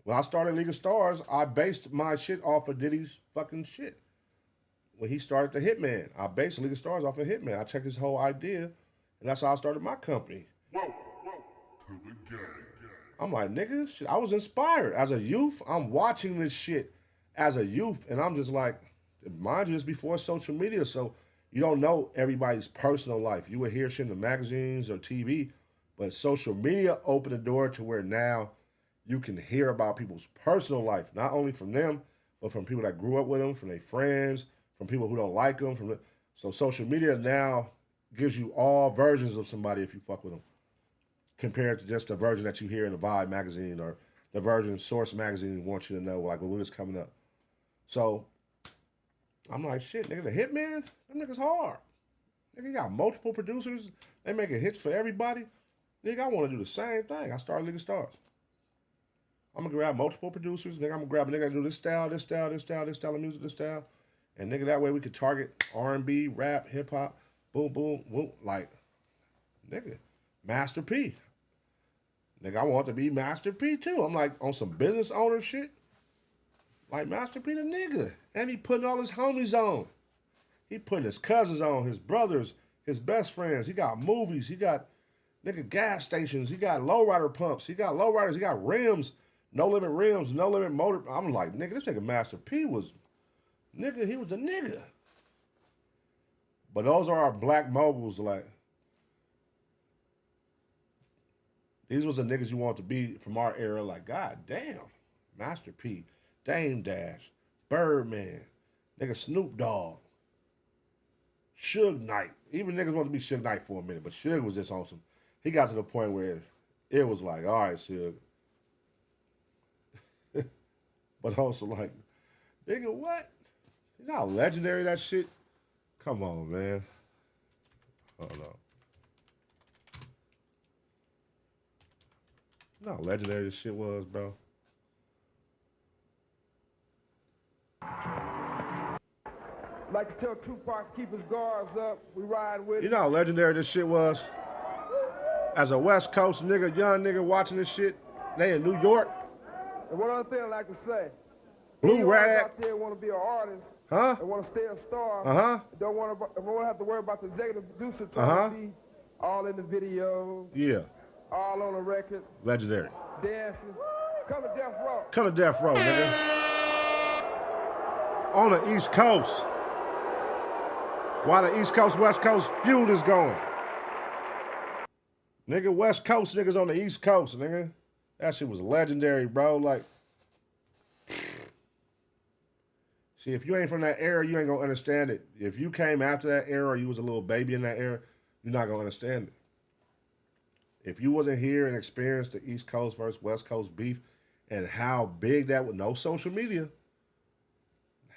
When I started League of Stars, I based my shit off of Diddy's fucking shit. When he started the Hitman, I based League of Stars off of Hitman. I checked his whole idea, and that's how I started my company. Whoa, to the game. I'm like, nigga, shit, I was inspired. As a youth, I'm watching this shit as a youth, and I'm just like, mind you, it's before social media, so you don't know everybody's personal life. You would hear shit in the magazines or TV, but social media opened the door to where now you can hear about people's personal life, not only from them, but from people that grew up with them, from their friends, from people who don't like them. So social media now gives you all versions of somebody if you fuck with them, compared to just the version that you hear in the Vibe magazine or the version Source magazine wants you to know, like when we was coming up. So I'm like, shit, nigga, the Hitman, them niggas hard. Nigga, you got multiple producers. They making hits for everybody. Nigga, I want to do the same thing. I started League of Stars. I'm gonna grab multiple producers. Nigga, I'm gonna grab a nigga that do this style, this style, this style, this style of music, this style. And nigga, that way we could target R&B, rap, hip hop, boom, boom, boom. Like, nigga, Master P. Nigga, I want to be Master P too. I'm like on some business owner shit. Like Master P the nigga. And he putting all his homies on. He putting his cousins on, his brothers, his best friends. He got movies. He got nigga gas stations. He got lowrider pumps. He got lowriders. He got rims. No limit rims. No limit motor. I'm like, nigga, this nigga Master P was, nigga, he was the nigga. But those are our black moguls. Like, these was the niggas you want to be from our era. Like, god damn. Master P, Dame Dash, Birdman, nigga Snoop Dogg, Suge Knight. Even niggas want to be Suge Knight for a minute, but Suge was just on some. He got to the point where it was like, all right, Suge. But also like, nigga, what? You know how legendary that shit? Come on, man. Hold on. You know how legendary this shit was, bro? Like to tell Tupac to keep his guards up. We ride with. You know how legendary this shit was? As a West Coast nigga, young nigga watching this shit, they in New York. And one other thing I like to say. Blue Rag. Out there want to be an artist. Huh? And want to stay a star. Uh-huh. Don't want to have to worry about the executive producer trying to be all in the video. Yeah. All on the record. Legendary. Dancing. Come to Death Row. Come to Death Row, nigga. On the East Coast. While the East Coast, West Coast feud is going. Nigga, West Coast niggas on the East Coast, nigga. That shit was legendary, bro. Like, see, if you ain't from that era, you ain't gonna understand it. If you came after that era or you was a little baby in that era, you're not gonna understand it. If you wasn't here and experienced the East Coast versus West Coast beef and how big that was, no social media,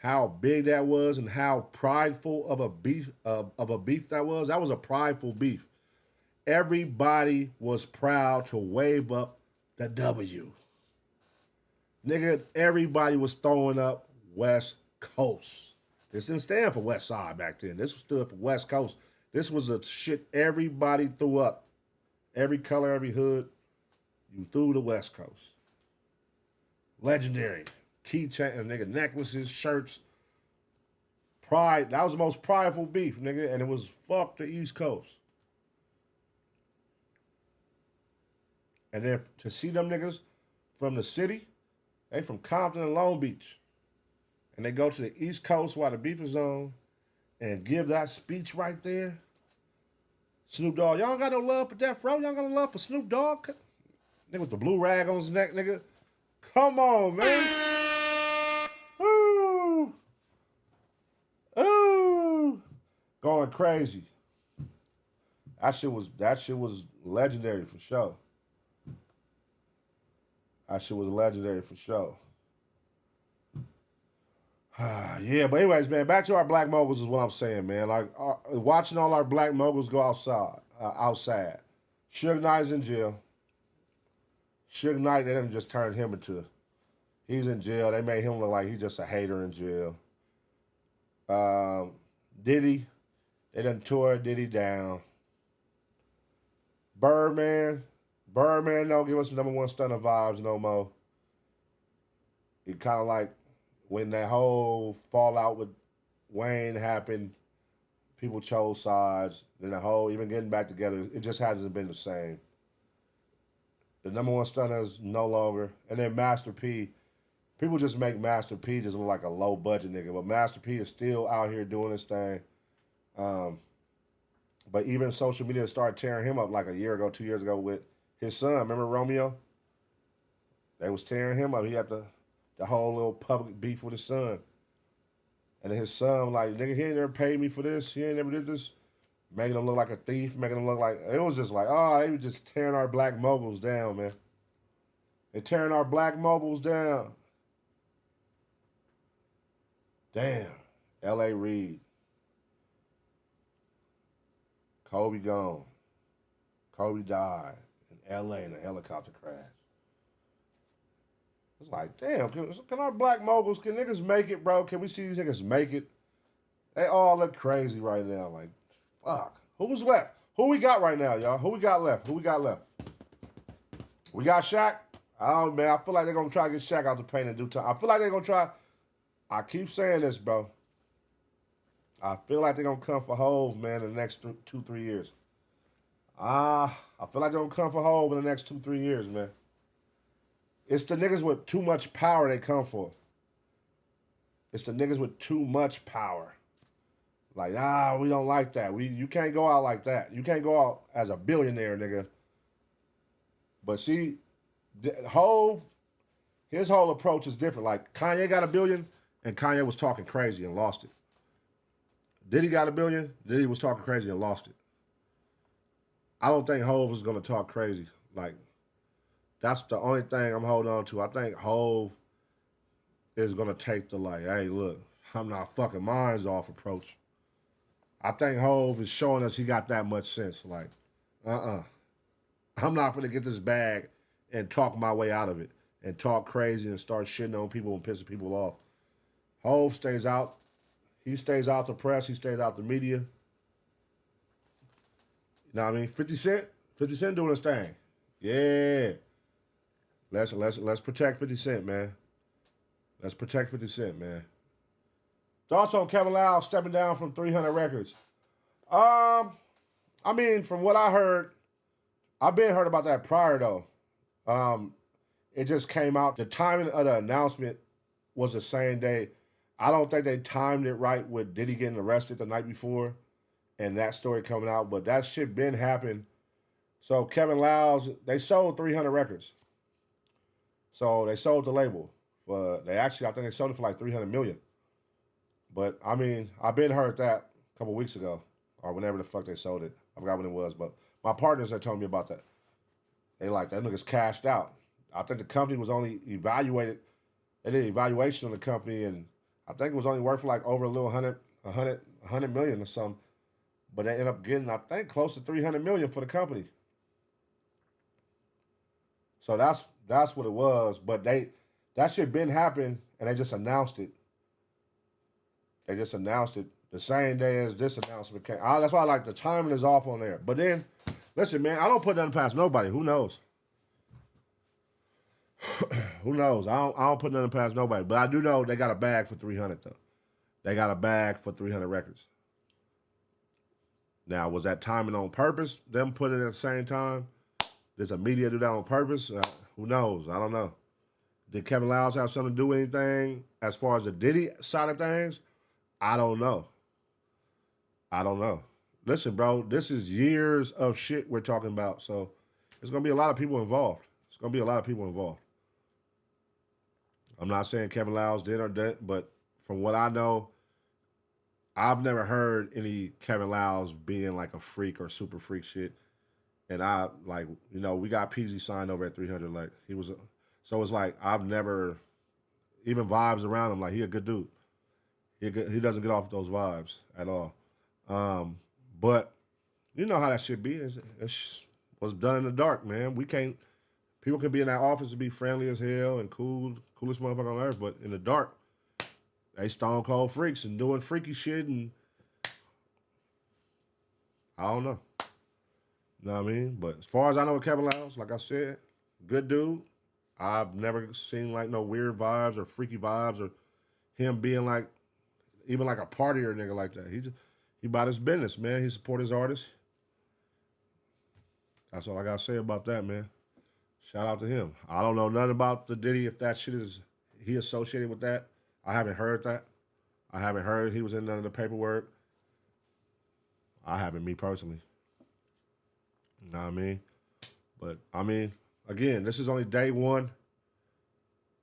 how big that was and how prideful of a beef that was a prideful beef. Everybody was proud to wave up the W. Nigga, everybody was throwing up West Coast. This didn't stand for West Side back then. This stood for West Coast. This was the shit everybody threw up. Every color, every hood, you threw the West Coast. Legendary. Keychain, nigga, necklaces, shirts. Pride. That was the most prideful beef, nigga, and it was fuck the East Coast. And then to see them niggas from the city, they from Compton and Long Beach. And they go to the East Coast while the beef is on and give that speech right there. Snoop Dogg, y'all got no love for Death Row? Y'all got no love for Snoop Dogg? Nigga with the blue rag on his neck, nigga. Come on, man. Ooh. Ooh. Going crazy. That shit was legendary for sure. That shit was legendary for sure. Yeah, but anyways, man, back to our black moguls is what I'm saying, man. Like watching all our black moguls go outside. Suge Knight's in jail. Suge Knight, they didn't just turn him into. He's in jail. They made him look like he's just a hater in jail. Diddy, they done tore Diddy down. Birdman don't give us #1 stunner vibes no more. It kind of like when that whole fallout with Wayne happened, people chose sides. Then the whole, even getting back together, it just hasn't been the same. The #1 stunner is no longer. And then Master P, people just make Master P just look like a low budget nigga, but Master P is still out here doing his thing. But even social media started tearing him up like a year ago, 2 years ago with his son. Remember Romeo? They was tearing him up. He had the whole little public beef with his son. And then his son like, nigga, he ain't never paid me for this. He ain't never did this. Making him look like a thief, making him look like, it was just like, oh, they were just tearing our black moguls down, man. They're tearing our black moguls down. Damn. L.A. Reid. Kobe gone. Kobe died in L.A. in a helicopter crash. It's like, damn, can our black moguls, can niggas make it, bro? Can we see these niggas make it? They all look crazy right now. Like, fuck. Who's left? Who we got right now, y'all? Who we got left? Who we got left? We got Shaq. Man, I feel like they're going to try to get Shaq out the paint in due time. I feel like they're going to try. I keep saying this, bro. I feel like they're going to come for Hove, man, in the next 2-3 years. I feel like they're going to come for Hove in the next 2-3 years, man. It's the niggas with too much power they come for. It's the niggas with too much power. Like, we don't like that. You can't go out like that. You can't go out as a billionaire, nigga. But see, Hove, his whole approach is different. Like, Kanye got $1 billion, and Kanye was talking crazy and lost it. Diddy got $1 billion, Diddy was talking crazy and lost it. I don't think Hove is going to talk crazy. Like, that's the only thing I'm holding on to. I think Hove is going to take the, like, hey, look, I'm not fucking minds off approach. I think Hove is showing us he got that much sense. Like, I'm not going to get this bag and talk my way out of it and talk crazy and start shitting on people and pissing people off. Hove stays out. He stays out the press. He stays out the media. You know what I mean? 50 Cent doing his thing. Yeah. Let's protect 50 Cent, man. Let's protect 50 Cent, man. Thoughts on Kevin Liles stepping down from 300 Records? I mean, from what I heard, I've been heard about that prior, though. It just came out. The timing of the announcement was the same day. I don't think they timed it right with Diddy getting arrested the night before and that story coming out, but that shit been happening. So Kevin Liles, they sold 300 Records. So they sold the label. But I think they sold it for like $300 million. But, I mean, I've been heard that a couple weeks ago or whenever the fuck they sold it. I forgot when it was, but my partners had told me about that. They like, that nigga's cashed out. I think the company was only evaluated. They did an evaluation on the company, and I think it was only worth like over a little $100 million or something. But they ended up getting, I think, close to $300 million for the company. So that's what it was. But that shit been happening, and they just announced it. They just announced it the same day as this announcement came. That's why I like the timing is off on there. But then, listen, man, I don't put nothing past nobody. Who knows? Who knows? I don't put nothing past nobody. But I do know they got a bag for 300 though. They got a bag for 300 records. Now, was that timing on purpose? Them putting it at the same time? Did the media do that on purpose? Who knows? I don't know. Did Kevin Liles have something to do with anything as far as the Diddy side of things? I don't know. Listen, bro, this is years of shit we're talking about. So there's going to be a lot of people involved. I'm not saying Kevin Liles did or didn't, but from what I know, I've never heard any Kevin Liles being like a freak or super freak shit. And we got PG signed over at 300. Like so it's like I've never, even vibes around him, like he a good dude. He doesn't get off those vibes at all. But you know how that shit be. It's what's done in the dark, man. People can be in that office and be friendly as hell and coolest motherfucker on earth, but in the dark, they stone cold freaks and doing freaky shit, and I don't know. You know what I mean? But as far as I know with Kevin Liles, like I said, good dude. I've never seen like no weird vibes or freaky vibes or him being like, even like a partier nigga like that. He about his business, man. He support his artists. That's all I gotta say about that, man. Shout out to him. I don't know nothing about the Diddy, if that shit is he associated with that. I haven't heard that. I haven't heard he was in none of the paperwork. I haven't, me personally. You know what I mean? But, I mean, again, this is only day one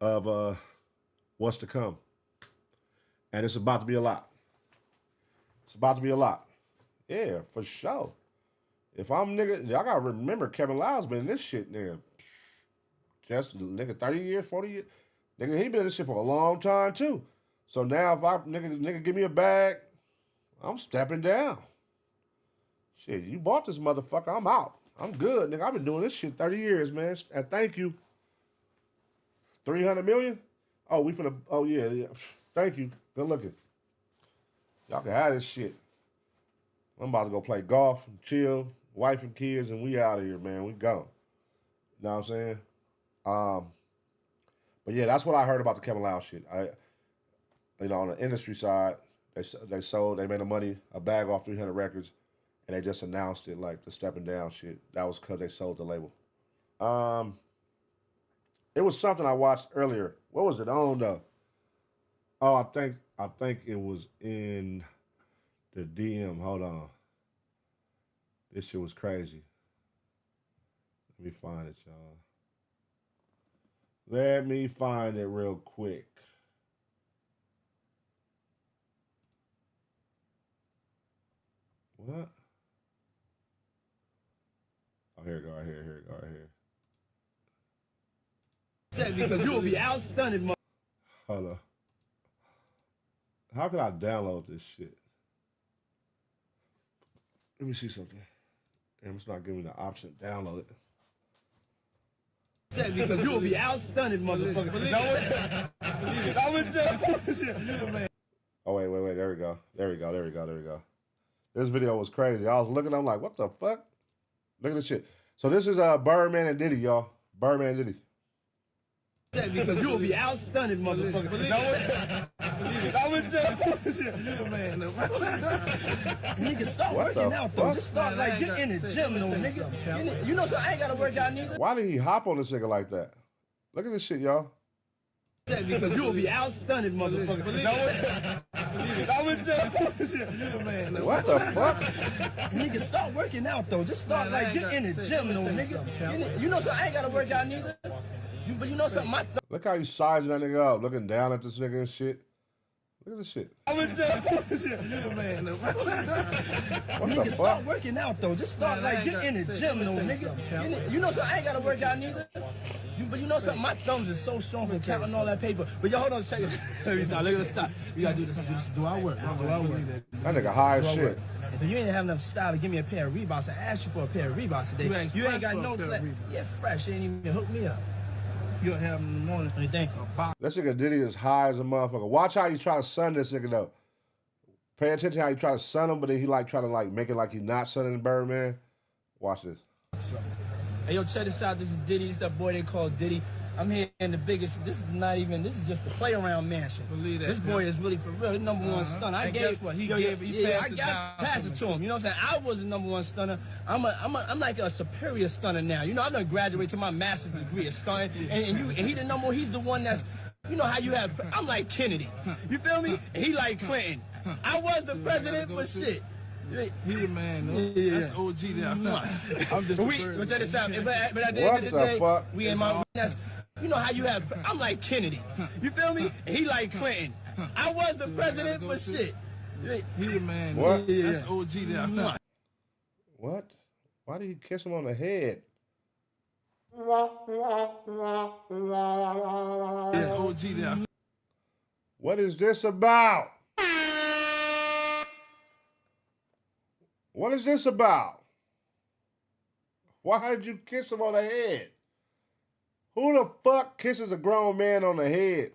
of what's to come. And it's about to be a lot. Yeah, for sure. If I'm nigga, y'all gotta remember Kevin Liles been in this shit, nigga. Just nigga 30 years, 40 years. Nigga, he been in this shit for a long time too. So now if I nigga give me a bag, I'm stepping down. Shit, you bought this motherfucker, I'm out. I'm good, nigga. I've been doing this shit 30 years, man. And thank you. 300 million? Oh, we finna. Oh yeah. Thank you. Good looking. Y'all can have this shit. I'm about to go play golf and chill, wife and kids, and we out of here, man. We gone. You know what I'm saying? But yeah, that's what I heard about the Kevin Liles shit. On the industry side, they made a bag off 300 records, and they just announced it like the stepping down shit. That was because they sold the label. It was something I watched earlier. What was it on though? Oh, I think it was in the DM. Hold on. This shit was crazy. Let me find it, y'all. Let me find it real quick. What? Oh, here it go, right here, here it go, right here. Because you will be outstunned, Hold on. How can I download this shit? Let me see something. Damn, it's not giving me the option to download it. Because you will be outstunned, motherfucker. Oh, wait. There we go. This video was crazy. I was looking, I'm like, what the fuck? Look at this shit. So this is Birdman and Diddy, y'all. Birdman and Diddy. Because you will be outstunned, motherfucker. Nigga, start working out, though. Just start, get in the gym, though, nigga. You know, so I ain't got to work out neither. Why did he hop on this nigga like that? Look at this shit, y'all. Because you will be outstunned, motherfucker. What the fuck? Nigga, start working out, though. Just start, get in the gym, though, nigga. You know, so I ain't got to work out neither. But you know something? Look how you sizing that nigga up, looking down at this nigga and shit. Look at this shit. What the fuck? Start working out, though. Just start, get in the gym, though, nigga. You know something? I ain't got to work out neither. But you know something? My thumbs is so strong from counting all that paper. But yo, hold on a second. Let me stop. Look at the stop. You got to do this. Do our work. That nigga high as shit. If you ain't have enough style to give me a pair of Reeboks, I asked you for a pair of Reeboks today. You ain't got no flat. Yeah, fresh. You ain't even hook me up. You'll have them in the morning. Thank you. This nigga Diddy is high as a motherfucker. Watch how you try to sun this nigga though. Pay attention how you try to sun him, but then he try to make it like he's not sunning Birdman. Watch this. Hey yo, check this out. This is Diddy. This is that boy they call Diddy. I'm here in the biggest. This is just the play around mansion. Believe that. This boy is really for real. He's #1 stunner. I gave what he gave. I passed it to him. You know what I'm saying? I was the #1 stunner. I'm like a superior stunner now. You know, I done graduated to my master's degree of stunning, and he the #1. He's the one that's. You know how you have. I'm like Kennedy. You feel me? And he like Clinton. I was the president, but shit. He the man, though. Yeah. That's OG there. I'm just but check this out. But at the end of the day, we in my. You know how you have. I'm like Kennedy. You feel me? And he like Clinton. I was the president, but shit. He the man. What? That's OG there. What? Why did he kiss him on the head? That's OG there. What is this about? What is this about? Why did you kiss him on the head? Who the fuck kisses a grown man on the head?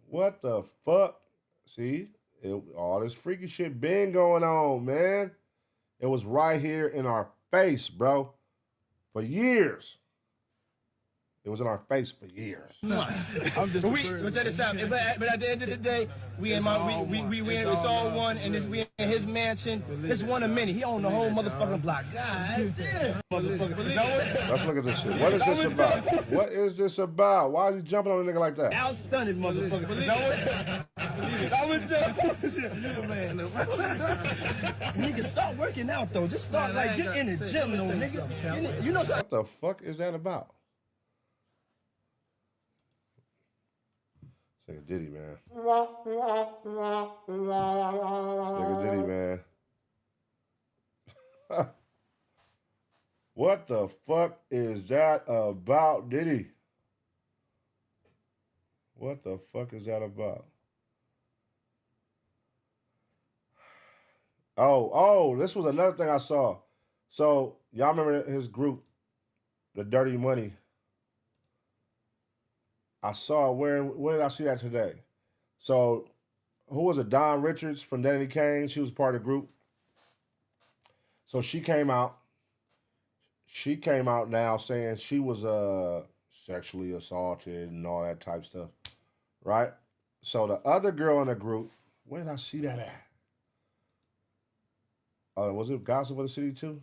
What the fuck? See, all this freaky shit been going on, man. It was right here in our face, bro, for years. It was in our face for years. I'm just. But check this out. But at the end of the day, it's all one, and we in his mansion. It's one of many. He owned the whole motherfucking block. God damn, motherfucker. Let's look at this shit. What is this about? What is this about? Why are you jumping on a nigga like that? Outstunned, motherfucker. Nigga, start working out though. Just start get in the gym, though, nigga. You know what the fuck is that about? Nigga Diddy, man. Nigga Diddy, man. What the fuck is that about, Diddy? What the fuck is that about? Oh, this was another thing I saw. So, y'all remember his group, the Dirty Money? I saw where did I see that today? So, who was it? Don Richards from Danny Kane. She was part of the group. So she came out. She came out now saying she was sexually assaulted and all that type stuff, right? So the other girl in the group, where did I see that at? Was it Gossip of the City too?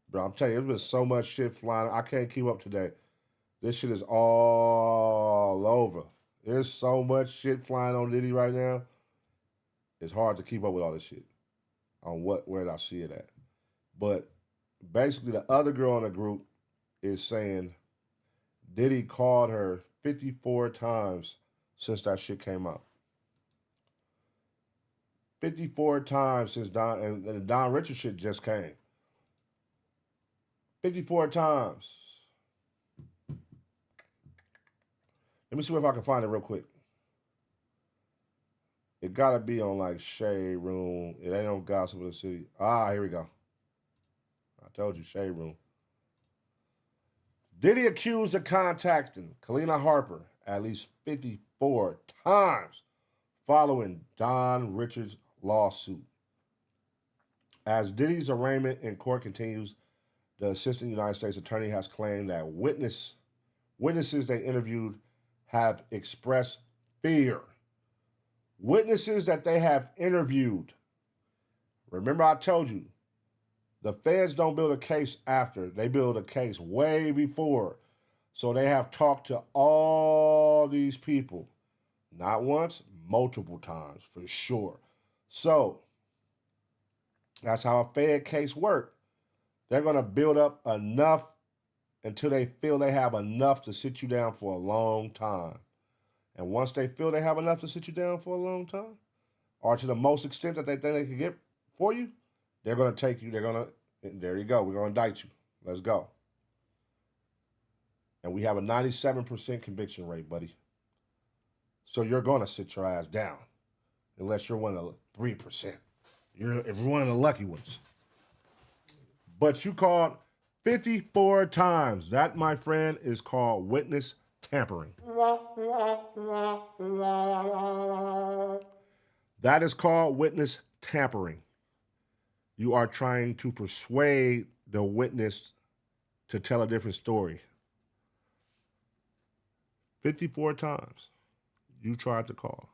Bro, I'm telling you, there's been so much shit flying. I can't keep up today. This shit is all over. There's so much shit flying on Diddy right now. It's hard to keep up with all this shit. On where did I see it at? But basically, the other girl in the group is saying Diddy called her 54 times since that shit came out. 54 times since Don, and the Don Richard shit just came. 54 times. Let me see if I can find it real quick. It gotta be on like Shade Room. It ain't on Gossip of the City. Ah, here we go. I told you, Shade Room. Diddy accused of contacting Kalenna Harper at least 54 times following Don Richards' lawsuit. As Diddy's arraignment in court continues, the Assistant United States Attorney has claimed that witnesses they interviewed have expressed fear. Witnesses that they have interviewed. Remember I told you, the feds don't build a case after. They build a case way before. So they have talked to all these people. Not once, multiple times, for sure. So, that's how a Fed case works. They're going to build up enough until they feel they have enough to sit you down for a long time. And once they feel they have enough to sit you down for a long time, or to the most extent that they think they can get for you, they're going to take you, there you go, we're going to indict you. Let's go. And we have a 97% conviction rate, buddy. So you're going to sit your ass down, unless you're one of the 3%. If you're one of the lucky ones. But you called 54 times. That, my friend, is called witness tampering. That is called witness tampering. You are trying to persuade the witness to tell a different story. 54 times you tried to call.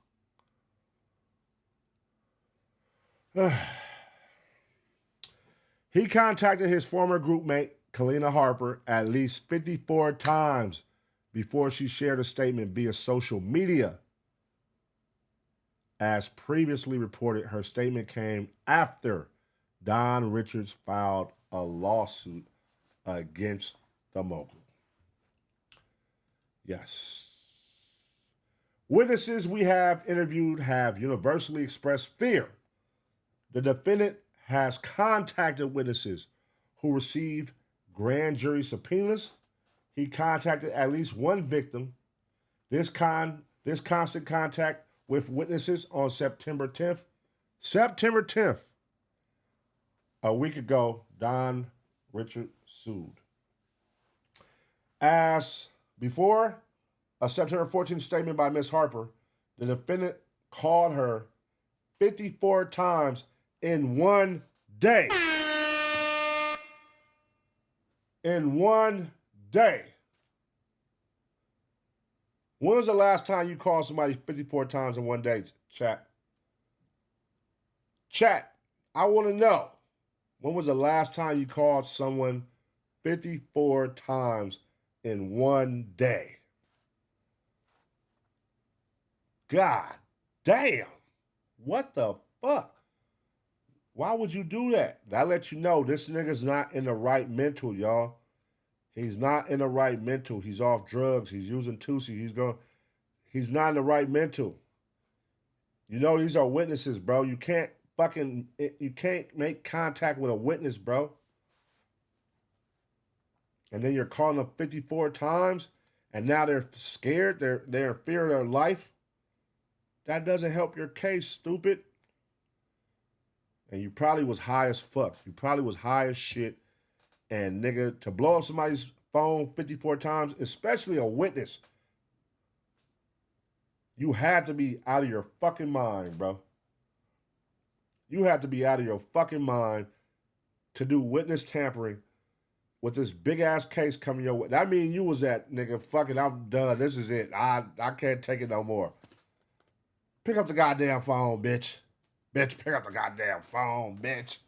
He contacted his former groupmate, Kalenna Harper, at least 54 times before she shared a statement via social media. As previously reported, her statement came after Don Richards filed a lawsuit against the mogul. Yes. Witnesses we have interviewed have universally expressed fear. The defendant has contacted witnesses who received grand jury subpoenas. He contacted at least one victim. This constant contact with witnesses on September 10th. September 10th. A week ago, Don Richard sued. As before, a September 14th statement by Ms. Harper, the defendant called her 54 times in one day. In one day. When was the last time you called somebody 54 times in one day, chat? Chat, I want to know. When was the last time you called someone 54 times in one day? God damn. What the fuck? Why would you do that? That lets you know this nigga's not in the right mental, y'all. He's not in the right mental. He's off drugs. He's using Fousey. He's not in the right mental. You know, these are witnesses, bro. You can't make contact with a witness, bro. And then you're calling them 54 times, and now they're scared. They're in fear of their life. That doesn't help your case, stupid. And you probably was high as fuck. You probably was high as shit. And nigga, to blow up somebody's phone 54 times, especially a witness, you had to be out of your fucking mind, bro. You had to be out of your fucking mind to do witness tampering with this big ass case coming your way. That mean you was at, nigga, fucking, I'm done. This is it. I can't take it no more. Pick up the goddamn phone, bitch. Bitch, pick up the goddamn phone, bitch.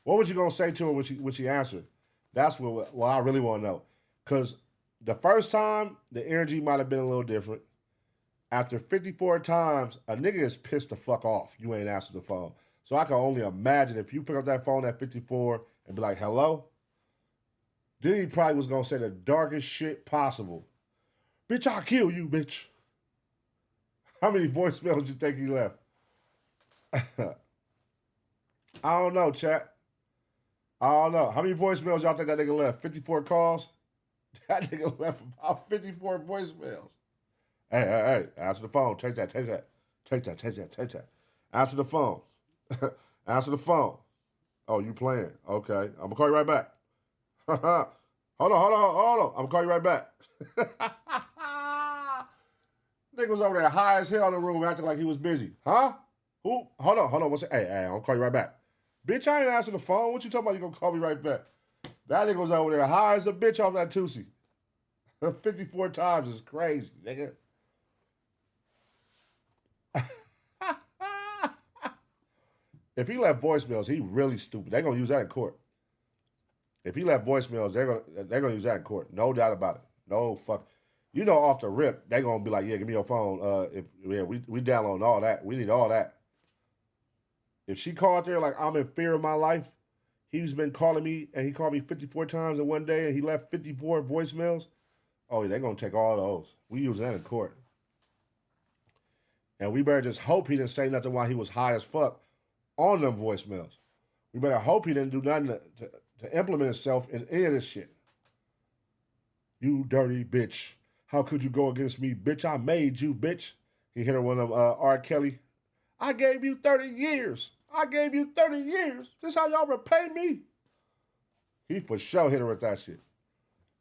What was you gonna say to her when she answered? That's what I really want to know. Because the first time, the energy might have been a little different. After 54 times, a nigga is pissed the fuck off. You ain't answered the phone. So I can only imagine if you pick up that phone at 54 and be like, hello? Then he probably was going to say the darkest shit possible. Bitch, I'll kill you, bitch. How many voicemails you think he left? I don't know, chat. I don't know. How many voicemails y'all think that nigga left? 54 calls? That nigga left about 54 voicemails. Hey, answer the phone. Take that. Answer the phone. Answer the phone. Oh, you playing. Okay. I'm going to call you right back. Hold on. I'm going to call you right back. Nigga was over there high as hell in the room acting like he was busy. Huh? Who? Hold on. What's it? Hey, I'm going to call you right back. Bitch, I ain't answering the phone. What you talking about? You going to call me right back? That nigga was over there high as a bitch off that Fousey. 54 times is crazy, nigga. If he left voicemails, he really stupid. They're gonna use that in court. If he left voicemails, they're gonna use that in court. No doubt about it. No fuck. You know, off the rip, they're gonna be like, yeah, give me your phone. We download all that. We need all that. If she called there like I'm in fear of my life, he's been calling me and he called me 54 times in one day and he left 54 voicemails. Oh, they're gonna take all those. We use that in court. And we better just hope he didn't say nothing while he was high as fuck on them voicemails. We better hope he didn't do nothing to implement himself in any of this shit. You dirty bitch. How could you go against me, bitch? I made you, bitch. He hit her one of R.Kelly. I gave you 30 years. This how y'all repay me? He for sure hit her with that shit.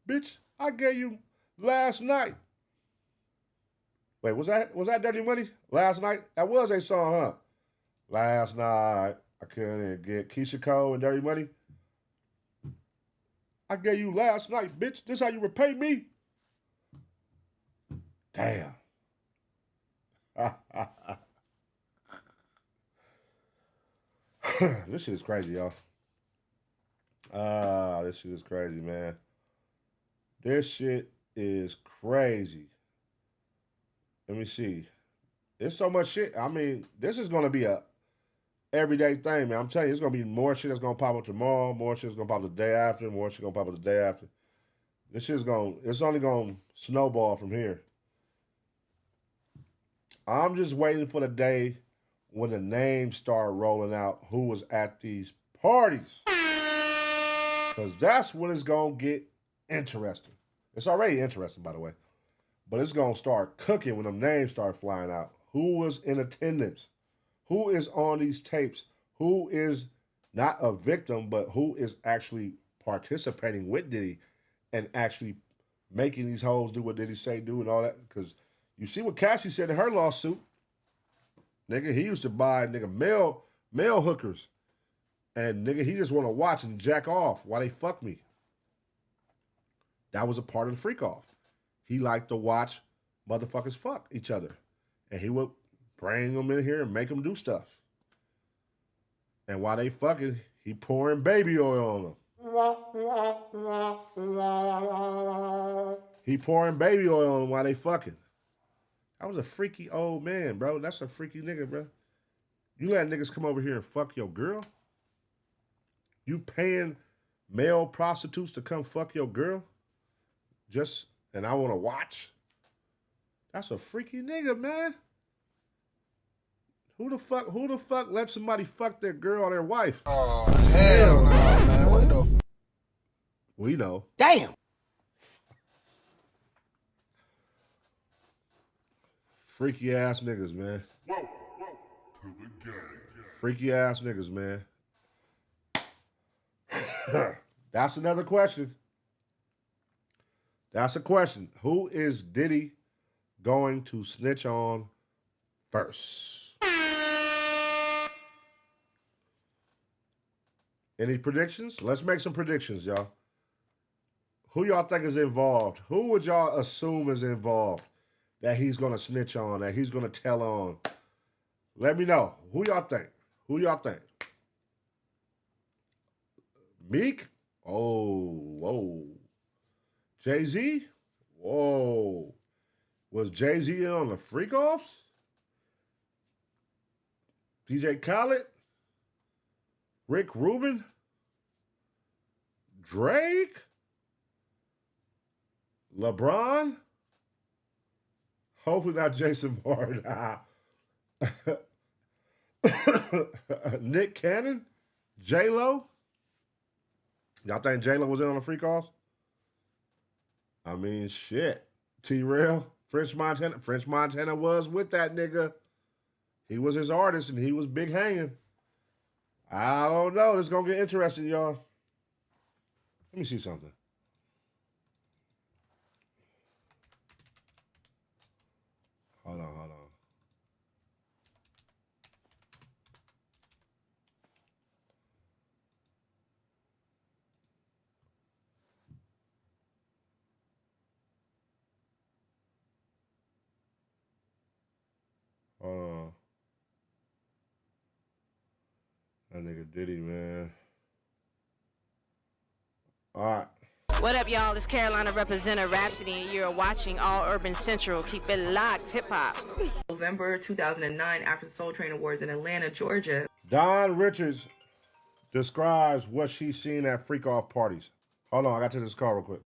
Bitch, I gave you last night. Wait, was that Dirty Money? Last night? That was a song, huh? Last night, I couldn't get Keisha Cole and Dirty Money. I gave you last night, bitch. This how you repay me? Damn. This shit is crazy, y'all. This shit is crazy, man. This shit is crazy. Let me see. There's so much shit. I mean, this is going to be a everyday thing, man. I'm telling you, it's going to be more shit that's going to pop up tomorrow, more shit that's going to pop up the day after, more shit going to pop up the day after. This shit's it's only going to snowball from here. I'm just waiting for the day when the names start rolling out who was at these parties. Because that's when it's going to get interesting. It's already interesting, by the way. But it's going to start cooking when them names start flying out. Who was in attendance? Who is on these tapes? Who is not a victim, but who is actually participating with Diddy and actually making these hoes do what Diddy say do and all that? Because you see what Cassie said in her lawsuit. Nigga, he used to buy male hookers. And nigga, he just want to watch and jack off while they fuck me. That was a part of the freak off. He liked to watch motherfuckers fuck each other. And he would bring them in here and make them do stuff. And while they fucking, he pouring baby oil on them. He pouring baby oil on them while they fucking. That was a freaky old man, bro. That's a freaky nigga, bro. You let niggas come over here and fuck your girl? You paying male prostitutes to come fuck your girl? And I want to watch? That's a freaky nigga, man. Who the fuck let somebody fuck their girl or their wife? Oh, hell no, man. What the? We know. Damn. Freaky ass niggas, man. Whoa, to the game. Freaky ass niggas, man. That's another question. That's a question. Who is Diddy going to snitch on first? Any predictions? Let's make some predictions, y'all. Who y'all think is involved? Who would y'all assume is involved that he's going to snitch on, that he's going to tell on? Let me know. Who y'all think? Who y'all think? Meek? Oh, whoa. Jay-Z? Whoa. Was Jay-Z in on the freak-offs? DJ Khaled? Rick Rubin? Drake? LeBron? Hopefully not Jason Bourne. Nick Cannon? J-Lo? Y'all think J-Lo was in on the freak offs? I mean, shit. T-Rail? French Montana? French Montana was with that nigga. He was his artist and he was big hanging. I don't know. This is going to get interesting, y'all. Let me see something. Hold on. That nigga Diddy, man. All right. What up, y'all? It's Carolina Representative Rhapsody, and you're watching All Urban Central. Keep it locked, hip-hop. November 2009, after the Soul Train Awards in Atlanta, Georgia. Don Richards describes what she's seen at freak-off parties. Hold on, I got to this call real quick.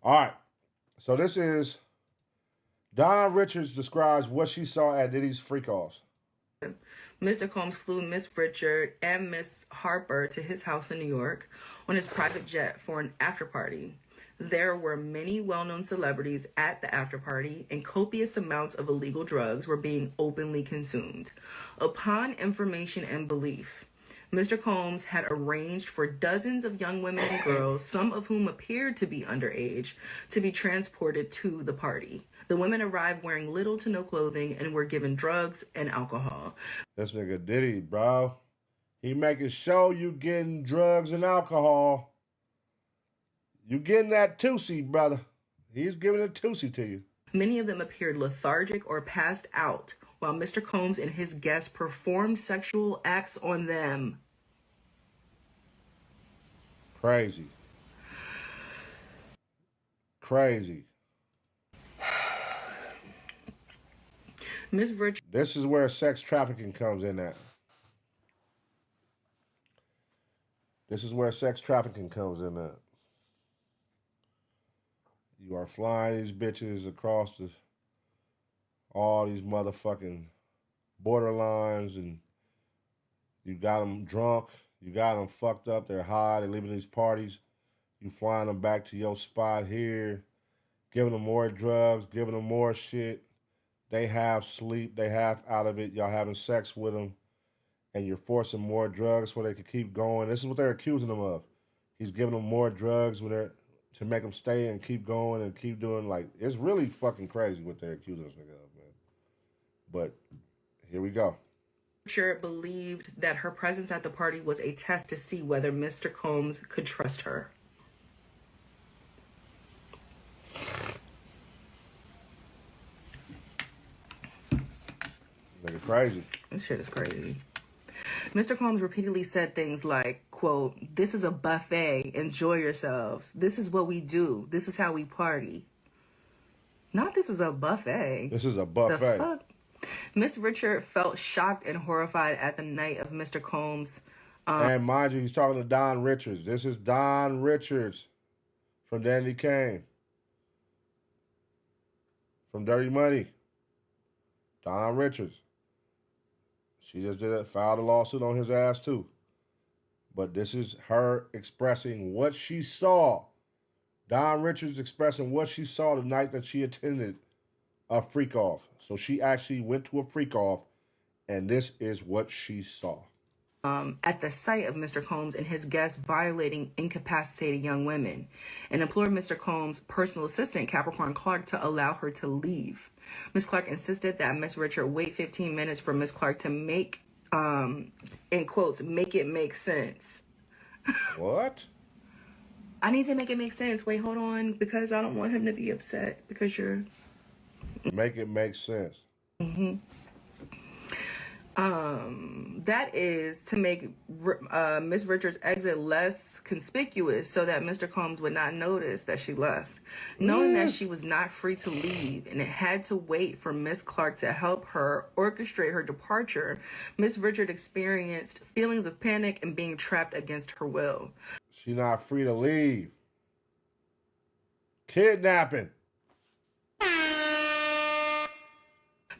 All right. So this is Don Richards describes what she saw at Diddy's freak-offs. Mr. Combs flew Miss Richard and Miss Harper to his house in New York on his private jet for an after party. There were many well-known celebrities at the after party, and copious amounts of illegal drugs were being openly consumed. Upon information and belief, Mr. Combs had arranged for dozens of young women and girls, some of whom appeared to be underage, to be transported to the party. The women arrived wearing little to no clothing and were given drugs and alcohol. This nigga Diddy, bro. He making sure you getting drugs and alcohol. You getting that Tootsie, brother. He's giving a Tootsie to you. Many of them appeared lethargic or passed out, while Mr. Combs and his guests performed sexual acts on them. Crazy. Crazy. Miss Richard. This is where sex trafficking comes in at. This is where sex trafficking comes in at. You are flying these bitches across all these motherfucking borderlines, and you got them drunk, you got them fucked up, they're high, they're leaving these parties. You flying them back to your spot here, giving them more drugs, giving them more shit. They have sleep, they have out of it. Y'all having sex with them, and you're forcing more drugs so they can keep going. This is what they're accusing them of. He's giving them more drugs to make them stay and keep going and keep doing, like, it's really fucking crazy what they're accusing this nigga of, man. But here we go. Richard believed that her presence at the party was a test to see whether Mr. Combs could trust her. Nigga crazy. This shit is crazy. Mr. Combs repeatedly said things like, quote, "This is a buffet. Enjoy yourselves. This is what we do. This is how we party." Not this is a buffet. This is a buffet. The fuck? Miss Richard felt shocked and horrified at the night of Mr. Combs. And mind you, he's talking to Don Richards. This is Don Richards from Danny Kane. From Dirty Money. Don Richards. She just filed a lawsuit on his ass too. But this is her expressing what she saw. Don Richards expressing what she saw the night that she attended a freak off. So she actually went to a freak off, and this is what she saw. At the sight of Mr. Combs and his guests violating incapacitated young women, and implored Mr. Combs' personal assistant, Capricorn Clark, to allow her to leave. Ms. Clark insisted that Ms. Richard wait 15 minutes for Ms. Clark to make, in quotes, make it make sense. What? I need to make it make sense. Wait, hold on, because I don't want him to be upset because you're... Make it make sense. Mm-hmm. That is to make Miss Richards' exit less conspicuous so that Mr. Combs would not notice that she left. Knowing that she was not free to leave and it had to wait for Miss Clark to help her orchestrate her departure, Miss Richard experienced feelings of panic and being trapped against her will. She not free to leave. Kidnapping.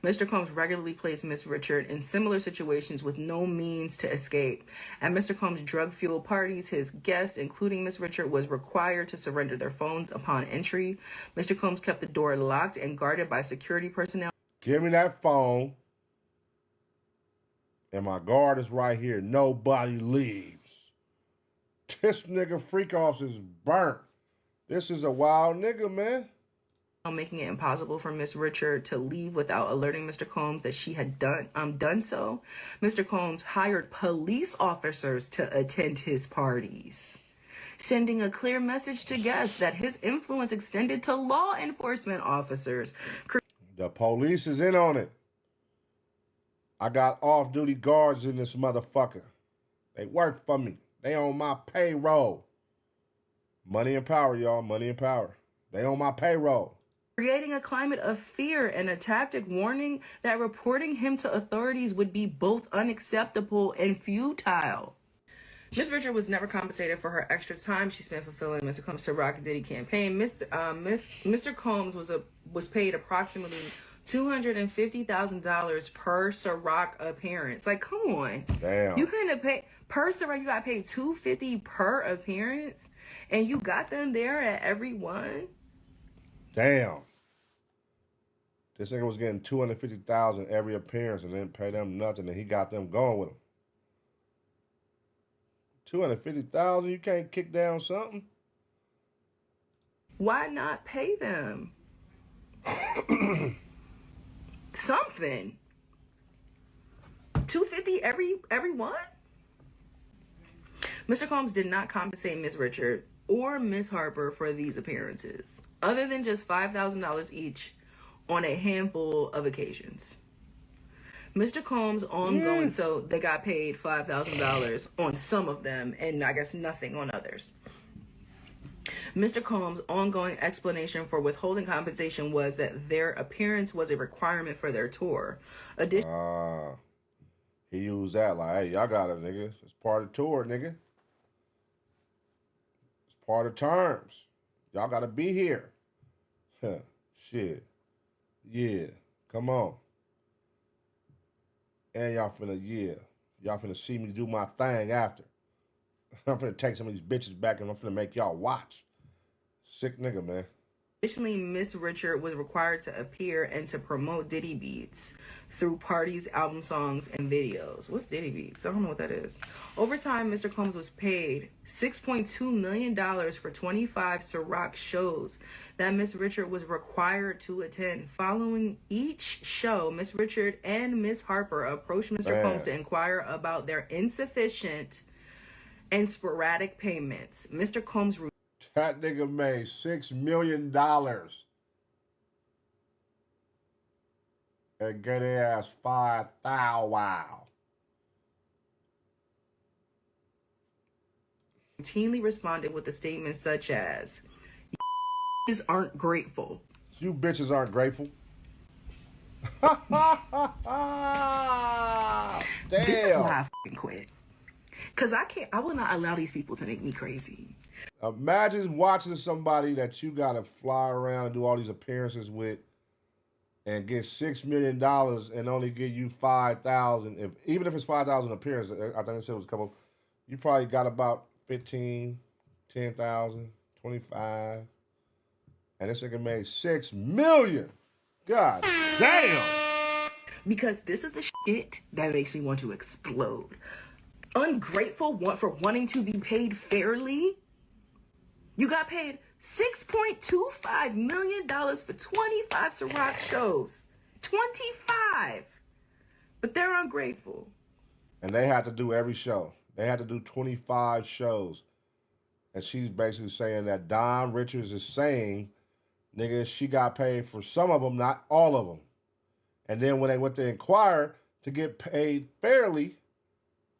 Mr. Combs regularly placed Miss Richard in similar situations with no means to escape. At Mr. Combs' drug-fueled parties, his guests, including Miss Richard, was required to surrender their phones upon entry. Mr. Combs kept the door locked and guarded by security personnel. Give me that phone. And my guard is right here. Nobody leaves. This nigga freak-offs is burnt. This is a wild nigga, man. Making it impossible for Miss Richard to leave without alerting Mr. Combs that she had done so. Mr. Combs hired police officers to attend his parties, sending a clear message to guests that his influence extended to law enforcement officers. The police is in on it. I got off-duty guards in this motherfucker. They work for me. They on my payroll. Money and power, y'all. Money and power. They on my payroll. Creating a climate of fear and a tactic warning that reporting him to authorities would be both unacceptable and futile. Miss Richard was never compensated for her extra time she spent fulfilling Mr. Combs' Ciroc Diddy campaign. Mr. Combs was paid approximately $250,000 per Ciroc appearance. Like, come on. Damn. You couldn't have paid per Ciroc. You got paid $250 per appearance, and you got them there at every one. Damn. This nigga was getting $250,000 every appearance and didn't pay them nothing, and he got them going with him. $250,000, you can't kick down something? Why not pay them something? $250 every one? Mr. Combs did not compensate Miss Richard or Miss Harper for these appearances, other than just $5,000 each on a handful of occasions. Mr. Combs ongoing, so they got paid $5,000 on some of them, and I guess nothing on others. Mr. Combs' ongoing explanation for withholding compensation was that their appearance was a requirement for their tour. He used that like, hey, y'all got it, nigga. It's part of the tour, nigga. It's part of terms. Y'all got to be here. Shit. Yeah. Come on. And y'all finna see me do my thing after. I'm finna take some of these bitches back and I'm finna make y'all watch. Sick nigga, man. Additionally, Miss Richard was required to appear and to promote Diddy beats through parties, album songs, and videos. What's Diddy beats? I don't know what that is. Over time, Mr. Combs was paid $6.2 million for 25 Ciroc shows that Miss Richard was required to attend. Following each show, Miss Richard and Miss Harper approached Mr. Combs to inquire about their insufficient and sporadic payments. Mr. Combs... That nigga made $6 million and get their ass 5,000. Wow. Routinely responded with a statement such as, "You aren't grateful." You bitches aren't grateful. Damn. This is why I fucking quit. Because I will not allow these people to make me crazy. Imagine watching somebody that you got to fly around and do all these appearances with and get $6 million and only give you 5,000. Even if it's 5,000 appearance, I think it said it was a couple. You probably got about 15, 10,000, 25. And this nigga made $6 million. God damn. Because this is the shit that makes me want to explode. Ungrateful for wanting to be paid fairly. You got paid $6.25 million for 25 Ciroc shows. 25. But they're ungrateful. And they had to do every show. They had to do 25 shows. And she's basically saying that Don Richards is saying, nigga, she got paid for some of them, not all of them. And then when they went to inquire to get paid fairly,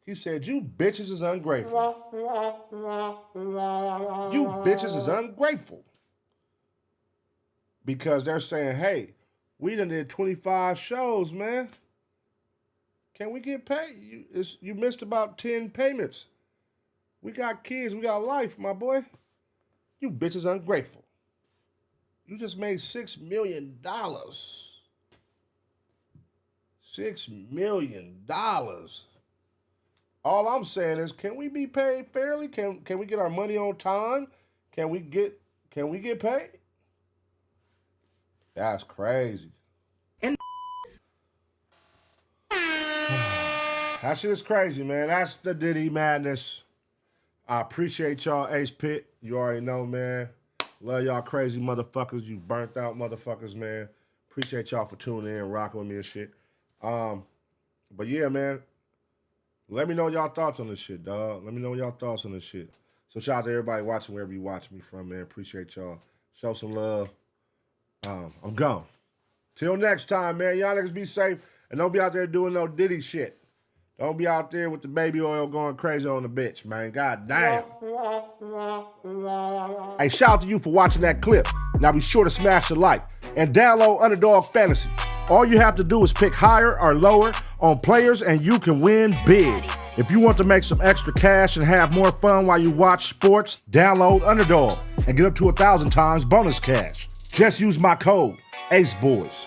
he said, you bitches is ungrateful. You bitches is ungrateful. Because they're saying, hey, we done did 25 shows, man. Can we get paid? You missed about 10 payments. We got kids. We got life, my boy. You bitches ungrateful. You just made $6 million. $6 million. All I'm saying is, can we be paid fairly? Can we get our money on time? Can we get paid? That's crazy. And that shit is crazy, man. That's the Diddy madness. I appreciate y'all, Ace Pit. You already know, man. Love y'all crazy motherfuckers. You burnt out motherfuckers, man. Appreciate y'all for tuning in, rocking with me and shit. But yeah, man. Let me know y'all thoughts on this shit, dog. Let me know y'all thoughts on this shit. So shout out to everybody watching wherever you watch me from, man. Appreciate y'all. Show some love. I'm gone. Till next time, man. Y'all niggas be safe and don't be out there doing no Diddy shit. Don't be out there with the baby oil going crazy on the bitch, man. God damn. Hey, shout out to you for watching that clip. Now be sure to smash the like and download Underdog Fantasy. All you have to do is pick higher or lower on players and you can win big. If you want to make some extra cash and have more fun while you watch sports, download Underdog and get up to 1,000 times bonus cash. Just use my code, AceBoys.